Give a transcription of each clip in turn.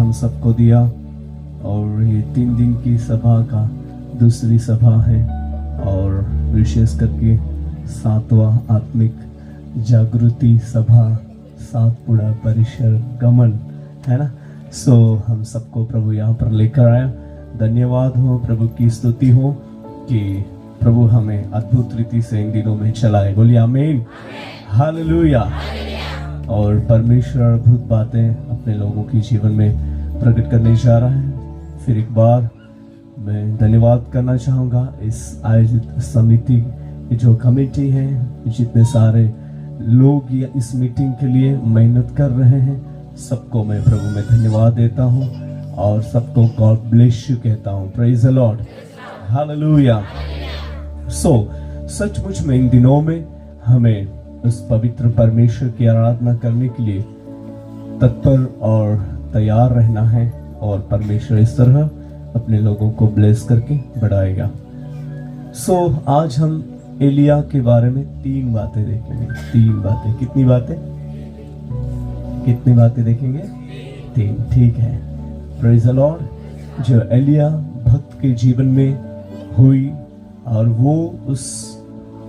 हम सबको दिया, और ये 3 दिन की सभा का दूसरी सभा है, और विशेष करके 7वां आत्मिक जागृति सभा, 7 परिसर गमन है ना। सो हम सबको प्रभु यहाँ पर लेकर आया। धन्यवाद हो, प्रभु की स्तुति हो कि प्रभु हमें अद्भुत रीति से इन दिनों में चलाए। बोलिए आमीन, हालेलुया। और परमेश्वर अद्भुत बातें अपने लोगों के जीवन में प्रकट करने जा रहा है। फिर एक बार मैं धन्यवाद करना चाहूँगा इस आयोजित समिति की जो कमेटी है, जितने सारे लोग या इस मीटिंग के लिए मेहनत कर रहे हैं, सबको मैं प्रभु में धन्यवाद देता हूँ और सबको गॉड ब्लेस यू कहता हूँ। Praise the lord, hallelujah. So सचमुच में इन दिनों में हमें उस पवित्र परमेश्वर की आराधना करने के लिए तत्पर और तैयार रहना है, और परमेश्वर इस तरह अपने लोगों को ब्लेस करके बढ़ाएगा। सो आज हम एलिया के बारे में 3 बातें देखेंगे। 3 बातें, कितनी बातें? कितनी बातें देखेंगे? 3, ठीक है। Praise the Lord. जो एलिया भक्त के जीवन में हुई, और वो उस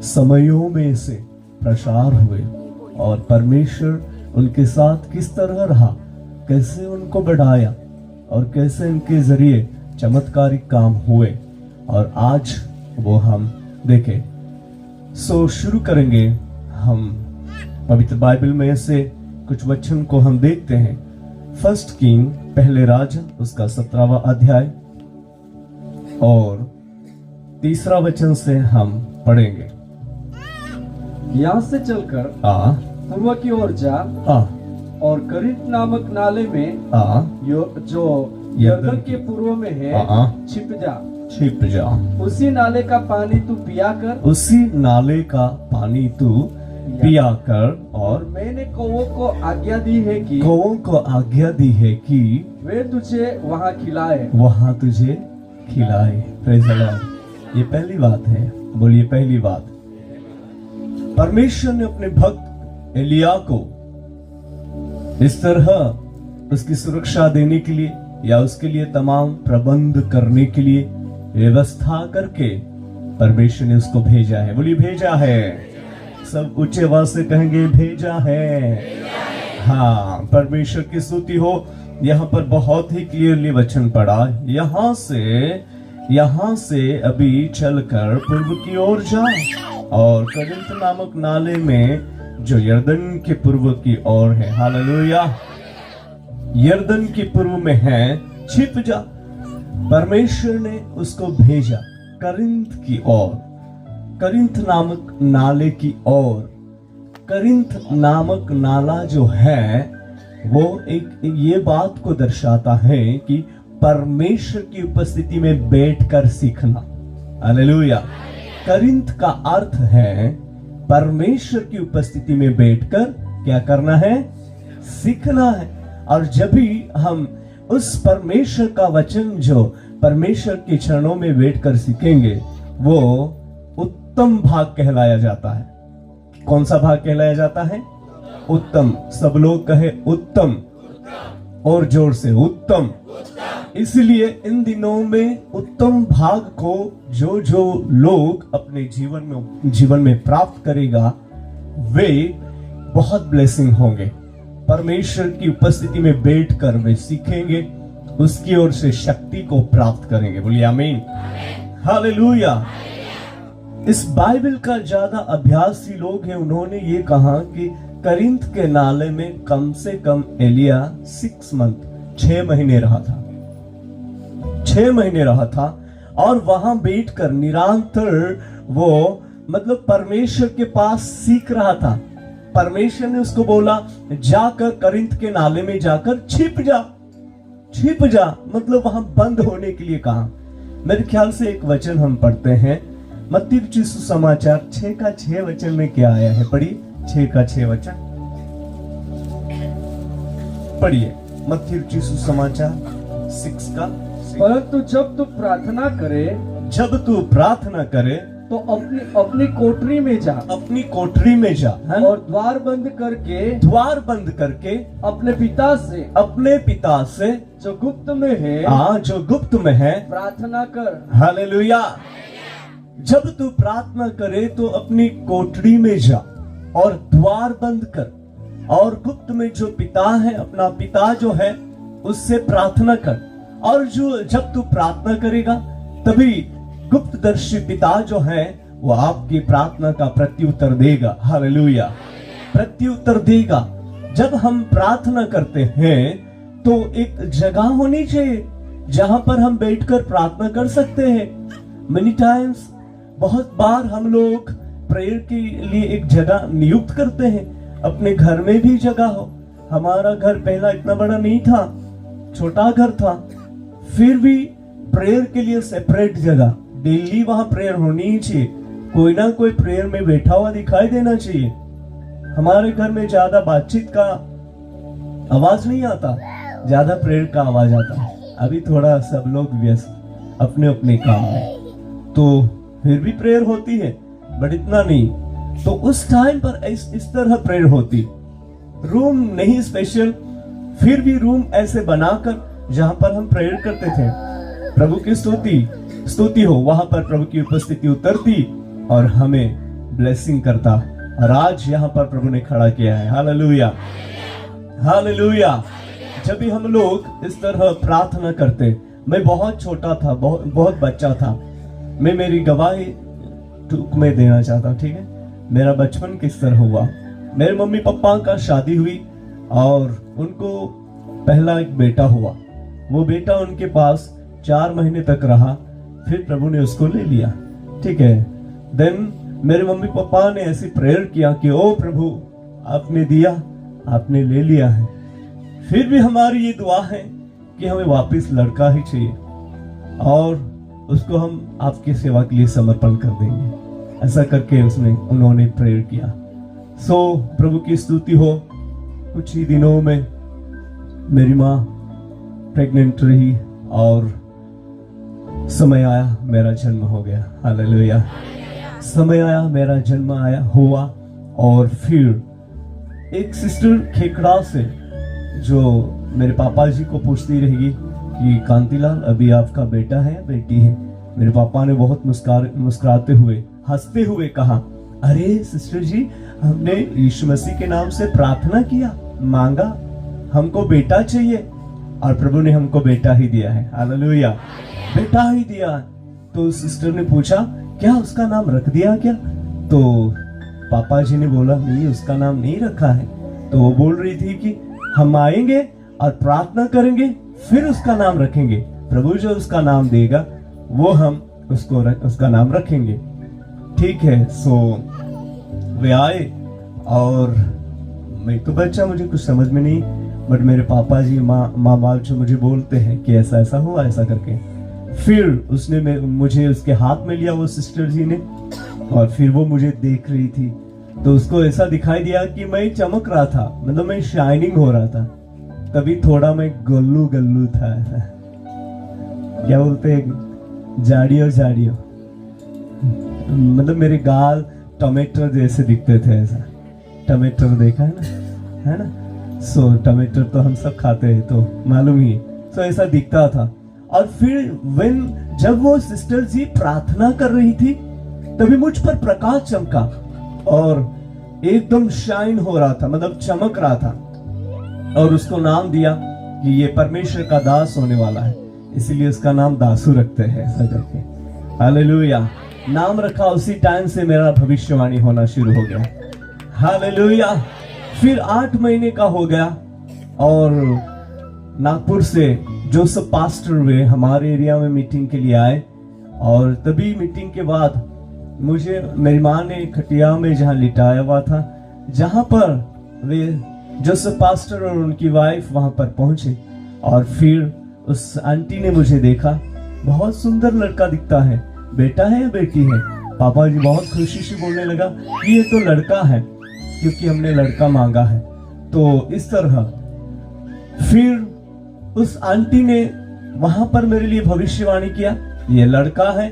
समयों में से प्रसार हुए, और परमेश्वर उनके साथ किस तरह रहा, कैसे उनको बढ़ाया, और कैसे उनके जरिए चमत्कारिक काम हुए, और आज वो हम देखें। सो शुरू करेंगे हम पवित्र बाइबल में से कुछ वचन को हम देखते हैं। 1 किंग, पहले राजा, उसका 17वां अध्याय और 3रा वचन से हम पढ़ेंगे। यहाँ से चलकर पूर्व की ओर जा, और करित नामक नाले में जो यरदन के पूर्व में है छिप जा। उसी नाले का पानी तू पिया कर, उसी नाले का पानी तू पिया कर, और मैंने कौवों को आज्ञा दी है कि वे तुझे वहाँ खिलाए। Praise the Lord. ये पहली बात है। बोलिए पहली बात। परमेश्वर ने अपने भक्त एलिया को इस तरह उसकी सुरक्षा देने के लिए, या उसके लिए तमाम प्रबंध करने के लिए व्यवस्था करके परमेश्वर ने उसको भेजा है। बोलिए भेजा है। सब ऊंचे आवाज से कहेंगे भेजा है। हाँ, परमेश्वर की स्तुति हो। यहाँ पर बहुत ही क्लियरली वचन पड़ा, यहाँ से अभी चलकर पूर्व की ओर जा, और करिंथ नामक नाले में जो यरदन के पूर्व की ओर है, हालेलुया, यरदन के पूर्व में है, छिप जा। परमेश्वर ने उसको भेजा करिंथ की ओर, करिंथ नामक नाले की ओर। करिंथ नामक नाला जो है वो एक ये बात को दर्शाता है कि परमेश्वर की उपस्थिति में बैठकर सीखना। हालेलुया। करिंथ का अर्थ है परमेश्वर की उपस्थिति में बैठकर क्या करना है? सीखना है। और जब भी हम उस परमेश्वर का वचन जो परमेश्वर के चरणों में बैठकर सीखेंगे, वो उत्तम भाग कहलाया जाता है। कौन सा भाग कहलाया जाता है? उत्तम। सब लोग कहे उत्तम, और जोर से उत्तम। इसलिए इन दिनों में उत्तम भाग को जो लोग अपने जीवन में प्राप्त करेगा, वे बहुत ब्लेसिंग होंगे। परमेश्वर की उपस्थिति में बैठकर वे सीखेंगे, उसकी ओर से शक्ति को प्राप्त करेंगे। बोलिए आमीन, हालेलुया। इस बाइबल का ज्यादा अभ्यासी लोग हैं, उन्होंने ये कहा कि करिंथ के नाले में कम से कम एलिया 6 महीने रहा था। 6 महीने रहा था, और वहां बैठकर निरंतर वो मतलब परमेश्वर के पास सीख रहा था। परमेश्वर ने उसको बोला जाकर करिंथ के नाले में जाकर छिप जा, मतलब वहां बंद होने के लिए कहा। मेरे ख्याल से एक वचन हम पढ़ते हैं, मत्ती रचित सुसमाचार 6 वचन में क्या आया है? पढ़िए 6 वचन पढ़िए। मत्ती रचित सुसमाचार 6 परंतु जब तू प्रार्थना करे तो अपनी कोठरी में जा, और द्वार बंद करके अपने पिता से जो गुप्त में है जो गुप्त में है प्रार्थना कर। हालेलुया। जब तू प्रार्थना करे तो अपनी कोठरी में जा और द्वार बंद कर, और गुप्त में जो पिता है, अपना पिता जो है, उससे प्रार्थना कर। और जब तू प्रार्थना करेगा तभी गुप्तदर्शी पिता जो है वो आपकी प्रार्थना का प्रत्युत्तर देगा। हालेलुया, प्रत्युत्तर देगा। जब हम प्रार्थना करते हैं तो एक जगह होनी चाहिए जहां पर हम बैठकर प्रार्थना कर सकते हैं। मेनी टाइम्स, बहुत बार हम लोग प्रेयर के लिए एक जगह नियुक्त करते हैं। अपने घर में भी जगह हो। हमारा घर पहला इतना बड़ा नहीं था, छोटा घर था, फिर भी प्रेयर के लिए सेपरेट जगह, डेली वहां प्रेयर होनी ही चाहिए। कोई ना कोई प्रेयर में बैठा हुआ दिखाई देना चाहिए। हमारे घर में ज्यादा बातचीत का आवाज नहीं आता, ज्यादा प्रेयर का आवाज आता है। अभी थोड़ा सब लोग व्यस्त अपने अपने काम में, तो फिर भी प्रेयर होती है, बट इतना नहीं। तो उस टाइम पर इस तरह प्रेयर होती, रूम नहीं स्पेशल, फिर भी रूम ऐसे बनाकर जहां पर हम प्रेयर करते थे। प्रभु की स्तुति हो, वहां पर प्रभु की उपस्थिति उतरती और हमें ब्लेसिंग करता। और आज यहाँ पर प्रभु ने खड़ा किया है। Hallelujah, hallelujah. जब भी हम लोग इस तरह प्रार्थना करते, मैं बहुत छोटा था, बहुत बच्चा था। मैं मेरी गवाही टूक में देना चाहता, ठीक है। मेरा बचपन किस तरह हुआ। मेरे मम्मी पापा का शादी हुई और उनको पहला एक बेटा हुआ। वो बेटा उनके पास 4 महीने तक रहा, फिर प्रभु ने उसको ले लिया, ठीक है। देन मेरे मम्मी पापा ने ऐसी प्रेयर किया कि ओ प्रभु, आपने दिया, आपने ले लिया है। फिर भी हमारी ये दुआ है कि हमें वापस लड़का ही चाहिए और उसको हम आपकी सेवा के लिए समर्पण कर देंगे। ऐसा करके उन्होंने प्रेयर किया। प्रभु की स्तुति हो। कुछ ही दिनों में मेरी माँ प्रेग्नेंट रही और समय आया, मेरा जन्म हो गया। हालेलुया। समय आया, मेरा जन्म हुआ। और फिर एक सिस्टर खेकड़ा से जो मेरे पापा जी को पूछती रहेगी कि कांतिलाल, अभी आपका बेटा है या बेटी है? मेरे पापा ने बहुत मुस्कुराते हुए, हंसते हुए कहा, अरे सिस्टर जी, हमने यीशु मसीह के नाम से प्रार्थना किया, मांगा, हमको बेटा चाहिए और प्रभु ने हमको बेटा ही दिया है। हालेलुया, बेटा ही दिया। तो सिस्टर ने पूछा, क्या उसका नाम रख दिया क्या? तो पापा जी ने बोला, नहीं, उसका नाम नहीं रखा है। तो वो बोल रही थी कि हम आएंगे और प्रार्थना करेंगे, फिर उसका नाम रखेंगे। प्रभु जो उसका नाम देगा वो हम उसका नाम रखेंगे। ठीक है। वे आए और मैं तो बच्चा, मुझे कुछ समझ में नहीं, बट मेरे पापा जी माँ बाप जो मुझे बोलते हैं कि ऐसा ऐसा हुआ, ऐसा करके। फिर उसने मुझे उसके हाथ में लिया, वो सिस्टर जी ने, और फिर वो मुझे देख रही थी। तो उसको ऐसा दिखाई दिया कि मैं चमक रहा था, मतलब मैं शाइनिंग हो रहा था। तभी थोड़ा मैं गल्लू था, क्या बोलते हैं, जाड़ियों, मतलब मेरे गाल टमाटर जैसे दिखते थे। ऐसा टमाटर देखा है ना। टमाटर तो हम सब खाते हैं, तो मालूम ही। ऐसा दिखता था। और फिर जब वो सिस्टर जी प्रार्थना कर रही थी, तभी मुझ पर प्रकाश चमका और एकदम शाइन हो रहा था, मतलब चमक रहा था। और उसको नाम दिया कि ये परमेश्वर का दास होने वाला है, इसीलिए उसका नाम दासू रखते हैं, ऐसा करके। हालेलुया। नाम रखा, उसी टाइम से मेरा भविष्यवाणी होना शुरू हो गया। हालेलुया। फिर 8 महीने का हो गया और नागपुर से जो सब पास्टर हुए हमारे एरिया में मीटिंग के लिए आए। और तभी मीटिंग के बाद मुझे मेरी माँ ने खटिया में जहाँ लिटाया हुआ था, जहाँ पर वे जो सब पास्टर और उनकी वाइफ वहां पर पहुंचे। और फिर उस आंटी ने मुझे देखा, बहुत सुंदर लड़का दिखता है, बेटा है या बेटी है? पापा जी बहुत खुशी से बोलने लगा कि ये तो लड़का है, क्योंकि हमने लड़का मांगा है। तो इस तरह फिर उस आंटी ने वहां पर मेरे लिए भविष्यवाणी किया, ये लड़का है,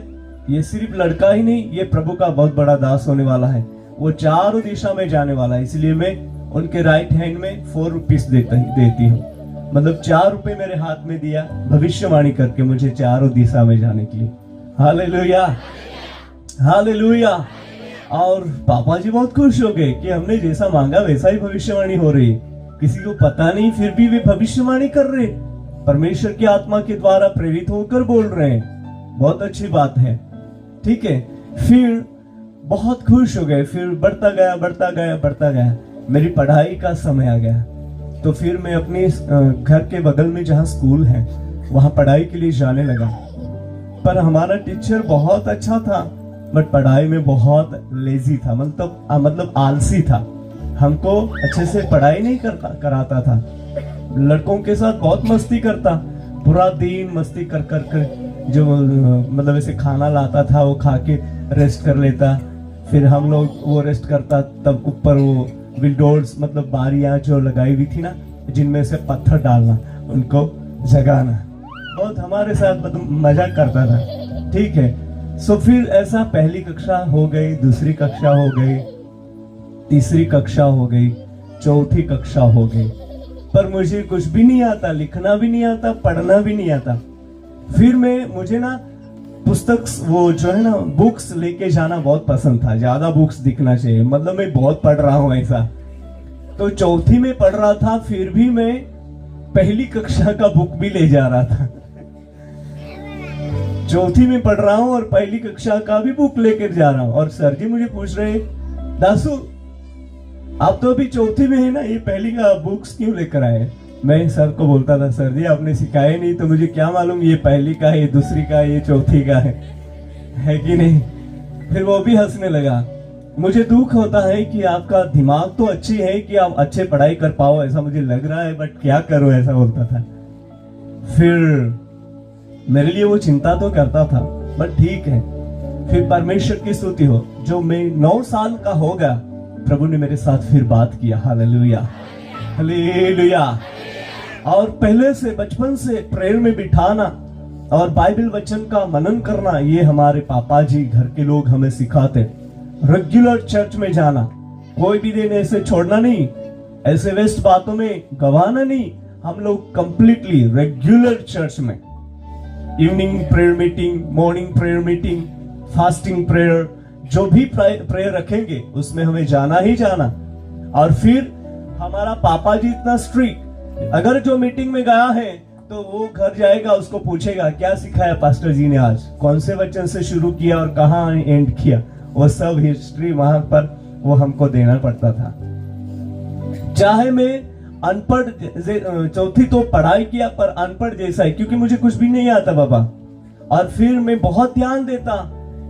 ये सिर्फ लड़का ही नहीं, ये प्रभु का बहुत बड़ा दास होने वाला है, वो चारों दिशा में जाने वाला है। इसलिए मैं उनके राइट हैंड में 4 रुपीस देती हूँ। मतलब 4 रुपए मेरे हाथ में दिया भविष्यवाणी करके मुझे चारों दिशा में जाने के लिए। Hallelujah, hallelujah. और पापा जी बहुत खुश हो गए कि हमने जैसा मांगा वैसा ही भविष्यवाणी हो रही है। किसी को पता नहीं, फिर भी वे भविष्यवाणी कर रहे, परमेश्वर की आत्मा के द्वारा प्रेरित होकर बोल रहे हैं। बहुत अच्छी बात है, ठीक है। फिर बहुत खुश हो गए, फिर बढ़ता गया बढ़ता गया बढ़ता गया। मेरी पढ़ाई का समय आ गया, तो फिर मैं अपने घर के बगल में जहाँ स्कूल है वहां पढ़ाई के लिए जाने लगा। पर हमारा टीचर बहुत अच्छा था, बट पढ़ाई में बहुत लेजी था, मतलब आलसी था। हमको अच्छे से पढ़ाई नहीं कराता था। लड़कों के साथ बहुत मस्ती करता, पूरा दिन मस्ती कर कर कर जो मतलब ऐसे खाना लाता था वो खा के रेस्ट कर लेता। फिर हम लोग वो रेस्ट करता, तब ऊपर वो विंडोज मतलब बारियां जो लगाई हुई थी ना, जिनमें से पत्थर डालना, उनको जगाना, बहुत हमारे साथ मतलब मजाक करता था, ठीक है। सो फिर ऐसा पहली कक्षा हो गई, दूसरी कक्षा हो गई, तीसरी कक्षा हो गई, चौथी कक्षा हो गई, पर मुझे कुछ भी नहीं आता, लिखना भी नहीं आता, पढ़ना भी नहीं आता। फिर मुझे ना पुस्तक वो जो है ना बुक्स लेके जाना बहुत पसंद था, ज्यादा बुक्स दिखना चाहिए, मतलब मैं बहुत पढ़ रहा हूं ऐसा। तो चौथी में पढ़ रहा था, फिर भी मैं पहली कक्षा का बुक भी ले जा रहा था। चौथी में पढ़ रहा हूं और पहली कक्षा का भी बुक लेकर जा रहा हूं। और सर जी मुझे पूछ रहे, दासू आप तो अभी चौथी में है ना, ये पहली का बुक्स क्यों लेकर आए? मैं सर को बोलता था, सर जी आपने सिखाया नहीं तो मुझे क्या मालूम ये पहली का है, ये दूसरी का है, ये चौथी का है कि नहीं। फिर वो भी हंसने लगा। मुझे दुख होता है कि आपका दिमाग तो अच्छी है कि आप अच्छे पढ़ाई कर पाओ, ऐसा मुझे लग रहा है, बट क्या करो, ऐसा बोलता था। फिर मेरे लिए वो चिंता तो करता था, बट ठीक है। फिर परमेश्वर की स्तुति हो, जो मैं 9 साल का हो गया, प्रभु ने मेरे साथ फिर बात किया। Hallelujah, hallelujah. और पहले से बचपन से प्रेयर में बिठाना और बाइबल वचन का मनन करना, ये हमारे पापा जी घर के लोग हमें सिखाते। रेगुलर चर्च में जाना, कोई भी दिन ऐसे छोड़ना नहीं, ऐसे वेस्ट बातों में गवाना नहीं। हम लोग कंप्लीटली रेगुलर चर्च में, evening prayer meeting, morning prayer meeting, fasting prayer, जो भी प्रेयर रखेंगे उसमें हमें जाना ही जाना। और फिर हमारा पापा जी इतना स्ट्रिक्ट, अगर जो मीटिंग में गया है तो वो घर जाएगा, उसको पूछेगा क्या सिखाया पास्टर जी ने आज, कौन से वचन से शुरू किया और कहाँ एंड किया, वो सब हिस्ट्री वहां पर वो हमको देना पड़ता था। चाहे मैं अनपढ़, चौथी तो पढ़ाई किया पर अनपढ़ जैसा है, क्योंकि मुझे कुछ भी नहीं आता बाबा। और फिर मैं बहुत ध्यान देता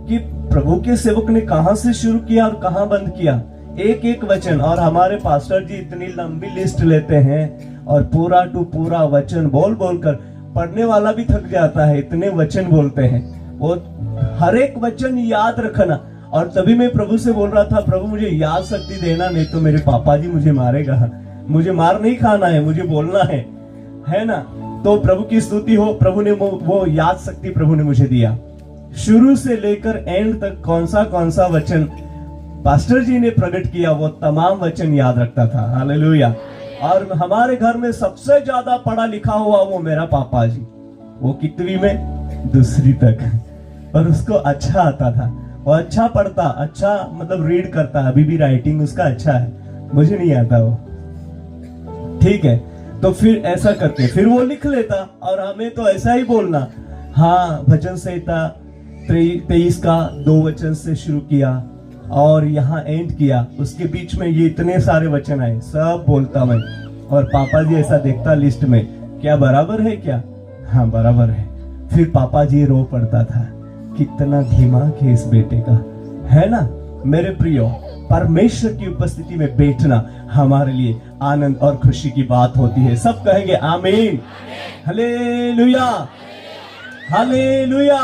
कि प्रभु के सेवक ने कहां से शुरू किया और कहां बंद किया, एक एक वचन। और हमारे पास्टर जी इतनी लंबी लिस्ट लेते हैं और पूरा टू पूरा वचन बोल बोल कर पढ़ने वाला भी थक जाता है, इतने वचन बोलते हैं। वो हर एक वचन याद रखना। और तभी मैं प्रभु से बोल रहा था, प्रभु मुझे याद शक्ति देना, नहीं तो मेरे पापा जी मुझे मारेगा। मुझे मार नहीं खाना है, मुझे बोलना है ना। तो प्रभु की स्तुति हो, प्रभु ने वो याद शक्ति प्रभु ने मुझे दिया। शुरू से लेकर एंड तक कौन सा वचन पास्टर जी ने प्रकट किया, वो तमाम वचन याद रखता था। हालेलुया। और हमारे घर में सबसे ज्यादा पढ़ा लिखा हुआ वो मेरा पापा जी, वो कितवी में, दूसरी तक, और उसको अच्छा आता था, वो अच्छा पढ़ता, अच्छा मतलब रीड करता, अभी भी राइटिंग उसका अच्छा है, मुझे नहीं आता वो, ठीक है। तो फिर ऐसा करके फिर वो लिख लेता और हमें तो ऐसा ही बोलना। हाँ, भजन संहिता 23 का 2 वचन से शुरू किया और यहाँ एंड किया, उसके बीच में ये इतने सारे वचन आए, सब बोलता मैं। और पापा जी ऐसा देखता लिस्ट में, क्या बराबर है क्या? हाँ बराबर है। फिर पापा जी रो पड़ता था, कितना दिमाग है इस बेटे का, है ना। मेरे प्रियो, परमेश्वर की उपस्थिति में बैठना हमारे लिए आनंद और खुशी की बात होती है। सब कहेंगे आमीन, हालेलुया, हालेलुया।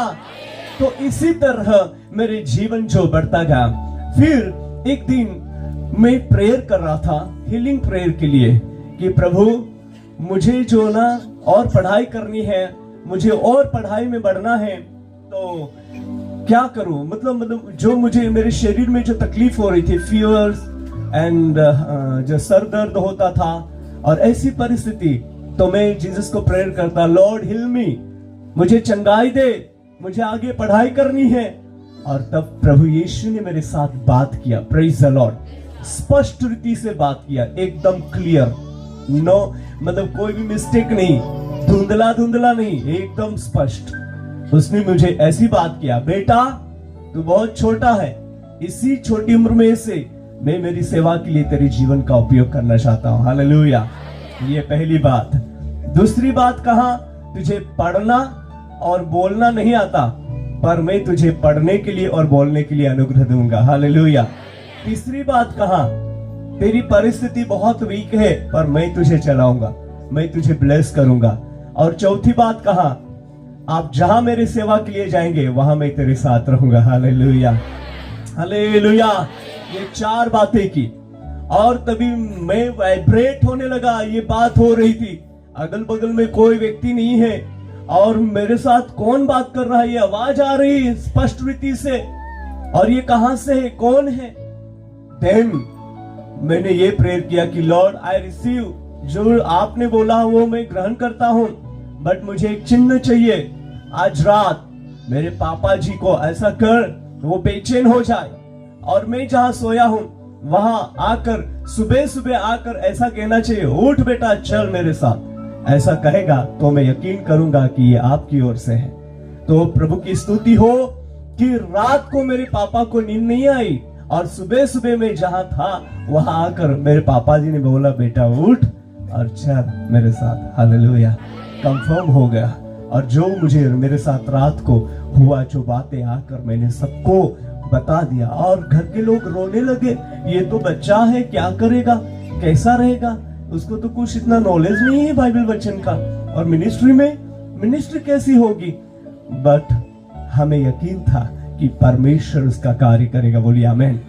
तो इसी तरह मेरे जीवन जो बढ़ता गया, फिर एक दिन मैं प्रेयर कर रहा था, हीलिंग प्रेयर के लिए, कि प्रभु मुझे जो ना और पढ़ाई करनी है, मुझे और पढ़ाई में बढ़ना है, तो क्या करूं। मतलब जो मुझे मेरे शरीर में जो तकलीफ हो रही थी, फीवर्स एंड जो सर दर्द होता था, और ऐसी परिस्थिति तो मैं जीसस को प्रेयर करता, लॉर्ड हिल मी, मुझे चंगाई दे, मुझे आगे पढ़ाई करनी है। और तब प्रभु यीशु ने मेरे साथ बात किया, प्रेज द लॉर्ड, स्पष्ट रीति से बात किया, एकदम क्लियर, नो मतलब कोई भी मिस्टेक नहीं, धुंधला धुंधला नहीं, एकदम स्पष्ट। उसने मुझे ऐसी बात किया, बेटा तू बहुत छोटा है, इसी छोटी उम्र में से मैं मेरी सेवा के लिए तेरे जीवन का उपयोग करना चाहता हूं। हालेलुया। ये पहली बात। दूसरी बात कहा, तुझे पढ़ना और बोलना नहीं आता, पर मैं तुझे पढ़ने के लिए और बोलने के लिए अनुग्रह दूंगा। हालेलुया। तीसरी बात कहा, तेरी परिस्थिति बहुत वीक है, पर मैं तुझे चलाऊंगा, मैं तुझे ब्लेस करूंगा। और चौथी बात कहा, आप जहां मेरे सेवा के लिए जाएंगे वहां मैं तेरे साथ रहूंगा। Hallelujah, hallelujah. ये 4 बातें की और तभी मैं वाइब्रेट होने लगा। ये बात हो रही थी, अगल बगल में कोई व्यक्ति नहीं है और मेरे साथ कौन बात कर रहा है, ये आवाज आ रही है स्पष्ट रीति से, और ये कहां से है, कौन है। देन मैंने ये प्रेयर किया कि लॉर्ड आई रिसीव, जो आपने बोला वो मैं ग्रहण करता हूं, बट मुझे एक चिन्ह चाहिए। आज रात मेरे पापा जी को ऐसा कर वो बेचैन हो जाए और मैं जहां सोया हूं वहां आकर सुबह सुबह आकर ऐसा कहना चाहिए, उठ बेटा चल मेरे साथ। ऐसा कहेगा तो मैं यकीन करूंगा कि ये आपकी ओर से है। तो प्रभु की स्तुति हो कि रात को मेरे पापा को नींद नहीं आई और सुबह सुबह मैं जहां था वहां आकर मेरे पापा जी ने बोला, बेटा उठ और चल मेरे साथ। हालेलुया। कंफर्म हो गया। और जो मुझे मेरे साथ रात को हुआ, जो बातें आकर मैंने सबको बता दिया और घर के लोग रोने लगे, ये तो बच्चा है, क्या करेगा, कैसा रहेगा, उसको तो कुछ इतना नॉलेज नहीं है बाइबल वचन का, और मिनिस्ट्री कैसी होगी। बट हमें यकीन था कि परमेश्वर उसका कार्य करेगा। बोलिए आमेन।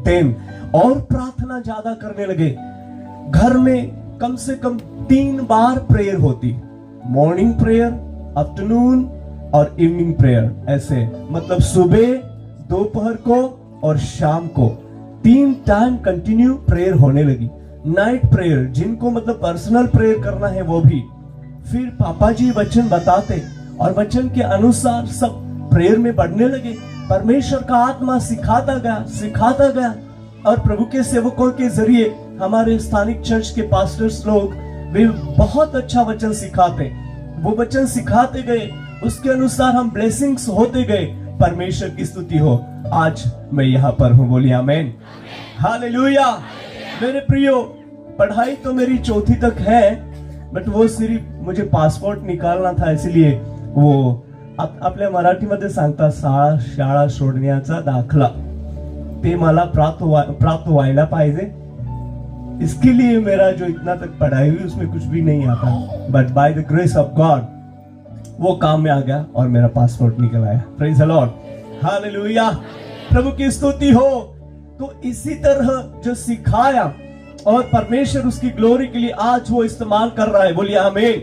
देन और प्रार्थना ज्यादा करने लगे। घर में कम से कम 3 बार प्रेयर होती, मॉर्निंग प्रेयर, आफ्टरनून और इवनिंग प्रेयर। ऐसे मतलब सुबह, दोपहर को और शाम को 3 टाइम कंटिन्यू प्रेयर होने लगी। नाइट प्रेयर, जिनको मतलब पर्सनल प्रेयर करना है वो भी। फिर पापा जी वचन बताते और वचन के अनुसार सब प्रेयर में बढ़ने लगे। परमेश्वर का आत्मा सिखाता गया और प्रभु के सेवकों के जरिए हमारे स्थानिक चर्च के पास्टर्स लोग वे बहुत अच्छा वचन सिखाते, वो वचन सिखाते गए, उसके अनुसार हम ब्लेसिंग्स होते गए। परमेश्वर की स्तुति हो, आज मैं यहाँ पर हूँ। बोलिए आमेन, हालेलुया। मेरे प्रियो, पढ़ाई तो मेरी 4वीं तक है, बट वो सिर्फ मुझे पासपोर्ट निकालना था, इसलिए वो आपल्या मराठीमध्ये सांगतात शाळा सोडण्याचा दाखला, ते मला प्राप्त व्हायला पाहिजे। इसके लिए मेरा जो इतना तक पढ़ाई हुई उसमें कुछ भी नहीं आता, but by the grace of God वो काम में आ गया और मेरा पासपोर्ट निकल आया। Praise the lord, hallelujah. प्रभु की स्तुति हो। तो इसी तरह जो सिखाया और परमेश्वर उसकी ग्लोरी के लिए आज वो इस्तेमाल कर रहा है। बोलिए आमीन।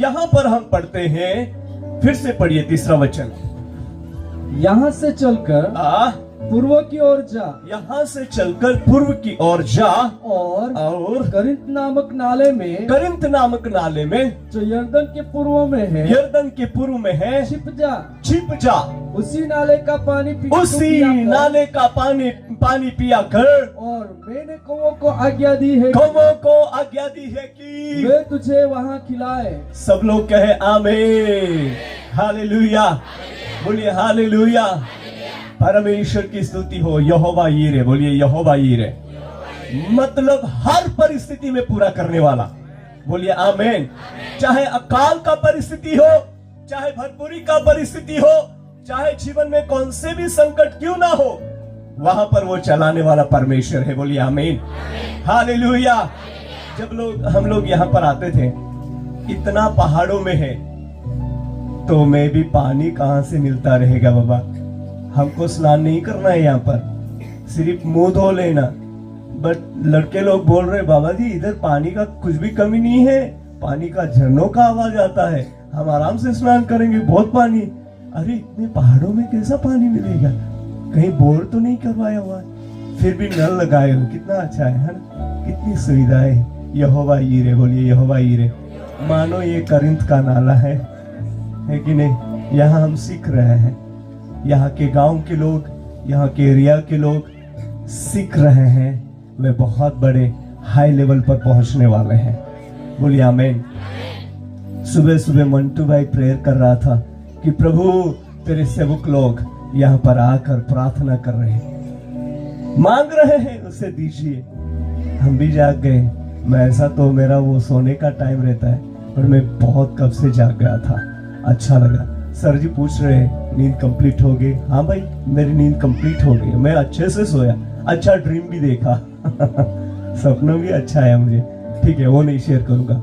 यहां पर हम पढ़ते हैं, फिर से पढ़िए 3रा वचन। यहाँ से चलकर पूर्व की ओर जा, यहाँ से चलकर पूर्व की ओर जा और करिंथ नामक नाले में जो यरदन के पूर्व में है छिप जा। उसी नाले का पानी पिया कर। और मैंने कौवों को आज्ञा दी है कि वे तुझे वहां खिलाए। सब लोग कहे आमीन, हालेलुया। बोलिए हालेलुया। परमेश्वर की स्तुति हो। यहोवा यीरे, बोलिए यहोवा यीरे, मतलब हर परिस्थिति में पूरा करने वाला। बोलिए आमीन। चाहे अकाल का परिस्थिति हो, चाहे भरपूरी का परिस्थिति हो, चाहे जीवन में कौन से भी संकट क्यों ना हो, वहां पर वो चलाने वाला परमेश्वर है। बोलिए आमीन, हालेलुया। जब हम लोग यहाँ पर आते थे, इतना पहाड़ों में है, तो मैं भी पानी कहां से मिलता रहेगा बाबा। हमको स्नान नहीं करना है यहाँ पर, सिर्फ मुंह धो लेना। बट लड़के लोग बोल रहे, बाबा जी इधर पानी का कुछ भी कमी नहीं है, पानी का झरनों का आवाज आता है, हम आराम से स्नान करेंगे, बहुत पानी। अरे इतने पहाड़ों में कैसा पानी मिलेगा, कहीं बोर तो नहीं करवाया हुआ है, फिर भी नल लगाए हो, कितना अच्छा है ना, कितनी सुविधाएं, यहोवा यीरे, बोलिए यहोवा यीरे। मानो ये करिंथ का नाला है कि नहीं? यहाँ हम सीख रहे हैं, यहाँ के गांव के लोग, यहाँ के एरिया के लोग सीख रहे हैं, वे बहुत बड़े हाई लेवल पर पहुंचने वाले हैं। बोलिए आमीन। सुबह सुबह मंटू भाई प्रेयर कर रहा था कि प्रभु तेरे सेवक लोग यहाँ पर आकर प्रार्थना कर रहे हैं, मांग रहे हैं, उसे दीजिए। हम भी जाग गए। मैं ऐसा तो मेरा वो सोने का टाइम रहता है, पर मैं बहुत कब से जाग गया था। अच्छा लगा। सर जी पूछ रहे हैं नींद कंप्लीट हो गई? हाँ भाई मेरी नींद कंप्लीट हो गई, मैं अच्छे से सोया, अच्छा ड्रीम भी देखा सपना भी अच्छा है मुझे। ठीक है, वो नहीं शेयर करूंगा।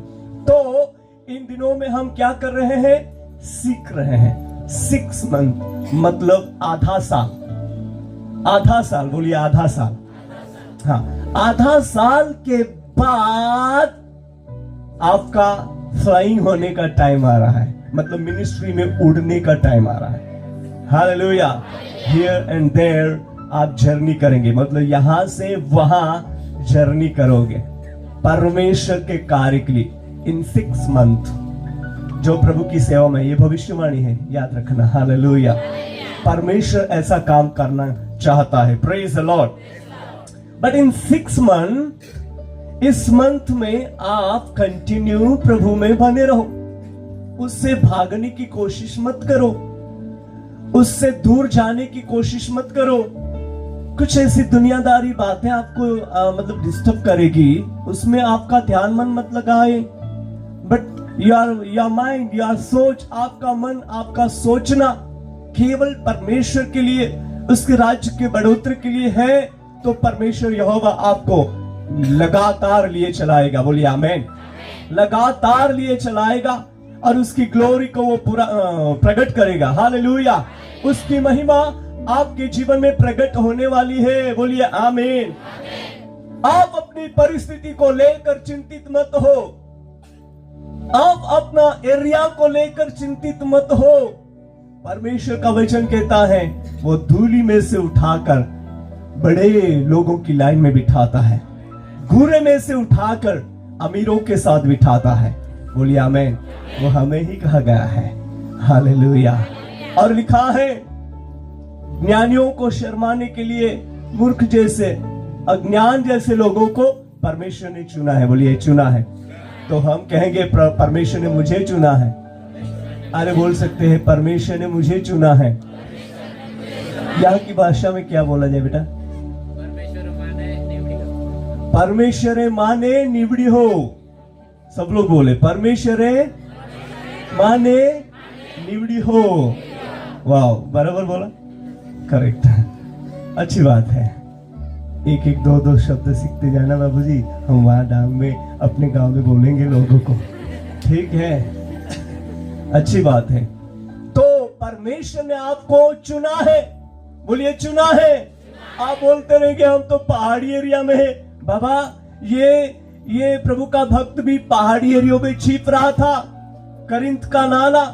तो इन दिनों में हम क्या कर रहे हैं? सीख रहे हैं। 6 मंथ मतलब आधा साल। आधा साल, बोलिए आधा साल। हाँ, आधा साल के बाद आपका फ्लाइंग होने का टाइम आ रहा है, मतलब मिनिस्ट्री में उड़ने का टाइम आ रहा है। हालेलुया। हियर एंड देयर आप जर्नी करेंगे, मतलब यहां से वहां जर्नी करोगे परमेश्वर के कार्य के लिए। इन 6 मंथ जो प्रभु की सेवा में, ये भविष्यवाणी है, याद रखना। हालेलुया। परमेश्वर ऐसा काम करना चाहता है। Praise the Lord. But in 6 month, इस मंथ में आप कंटिन्यू प्रभु में बने रहो, उससे भागने की कोशिश मत करो, उससे दूर जाने की कोशिश मत करो। कुछ ऐसी दुनियादारी बातें आपको मतलब डिस्टर्ब करेगी, उसमें आपका ध्यान मन मत लगाए। बट योर माइंड, योर सोच, आपका मन, आपका सोचना केवल परमेश्वर के लिए, उसके राज्य के बढ़ोतरी के लिए है, तो परमेश्वर यहोवा आपको लगातार लिए चलाएगा। बोलिए आमीन। लगातार लिए चलाएगा और उसकी ग्लोरी को वो पूरा प्रकट करेगा। हालेलुया। उसकी महिमा आपके जीवन में प्रकट होने वाली है। बोलिए आमीन। आप अपनी परिस्थिति को लेकर चिंतित मत हो, आप अपना एरिया को लेकर चिंतित मत हो। परमेश्वर का वचन कहता है वो धूली में से उठाकर बड़े लोगों की लाइन में बिठाता है, घूरे में से उठाकर अमीरों के साथ बिठाता है। बोलिए आमीन। वो हमें ही कहा गया है। हालेलुया। और लिखा है ज्ञानियों को शर्माने के लिए मूर्ख जैसे, अज्ञान जैसे लोगों को परमेश्वर ने चुना है। बोलिए चुना है। तो हम कहेंगे परमेश्वर ने मुझे चुना है। अरे बोल सकते हैं परमेश्वर ने मुझे चुना है। यहाँ की भाषा में क्या बोला जाए बेटा? परमेश्वर माने निवड़ी हो। सब लोग बोले परमेश्वर माने निवड़ी हो। वाह, बराबर बोला, करेक्ट, अच्छी बात है। एक एक दो दो शब्द सीखते जाना बाबूजी, हम वहां डांग में अपने गांव में बोलेंगे लोगों को। ठीक है, अच्छी बात है। तो परमेश्वर ने आपको चुना है। बोलिए चुना है। आप बोलते रहेंगे हम तो पहाड़ी एरिया में है। बाबा ये प्रभु का भक्त भी पहाड़ी एरिया में छिप रहा था। करिंथ का नाला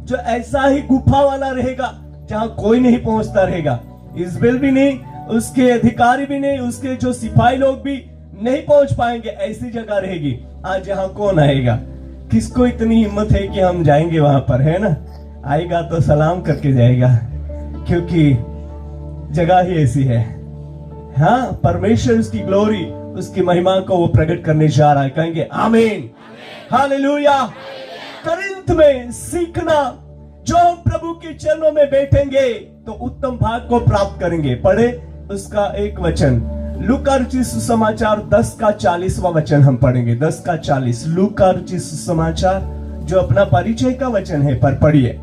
जो ऐसा ही गुफा वाला रहेगा जहां कोई नहीं पहुंचता रहेगा। इज़राइल भी नहीं, उसके अधिकारी भी नहीं, उसके जो सिपाही लोग भी नहीं पहुंच पाएंगे, ऐसी जगह रहेगी। आज यहाँ कौन आएगा? किसको इतनी हिम्मत है कि हम जाएंगे वहां पर, है ना? आएगा तो सलाम करके जाएगा, क्योंकि जगह ही ऐसी है। हाँ, परमेश्वर उसकी ग्लोरी, उसकी महिमा को वो प्रकट करने जा रहा है। कहेंगे आमीन, हालेलुया। करिंथ में सीखना, जो प्रभु के चरणों में बैठेंगे तो उत्तम भाग को प्राप्त करेंगे। पढ़े उसका एक वचन, लूका रुचि सुसमाचार 10 का 40वां वचन हम पढ़ेंगे। 10 का 40, लूका रुचि सुसमाचार जो अपना परिचय का वचन है, पर पढ़िए।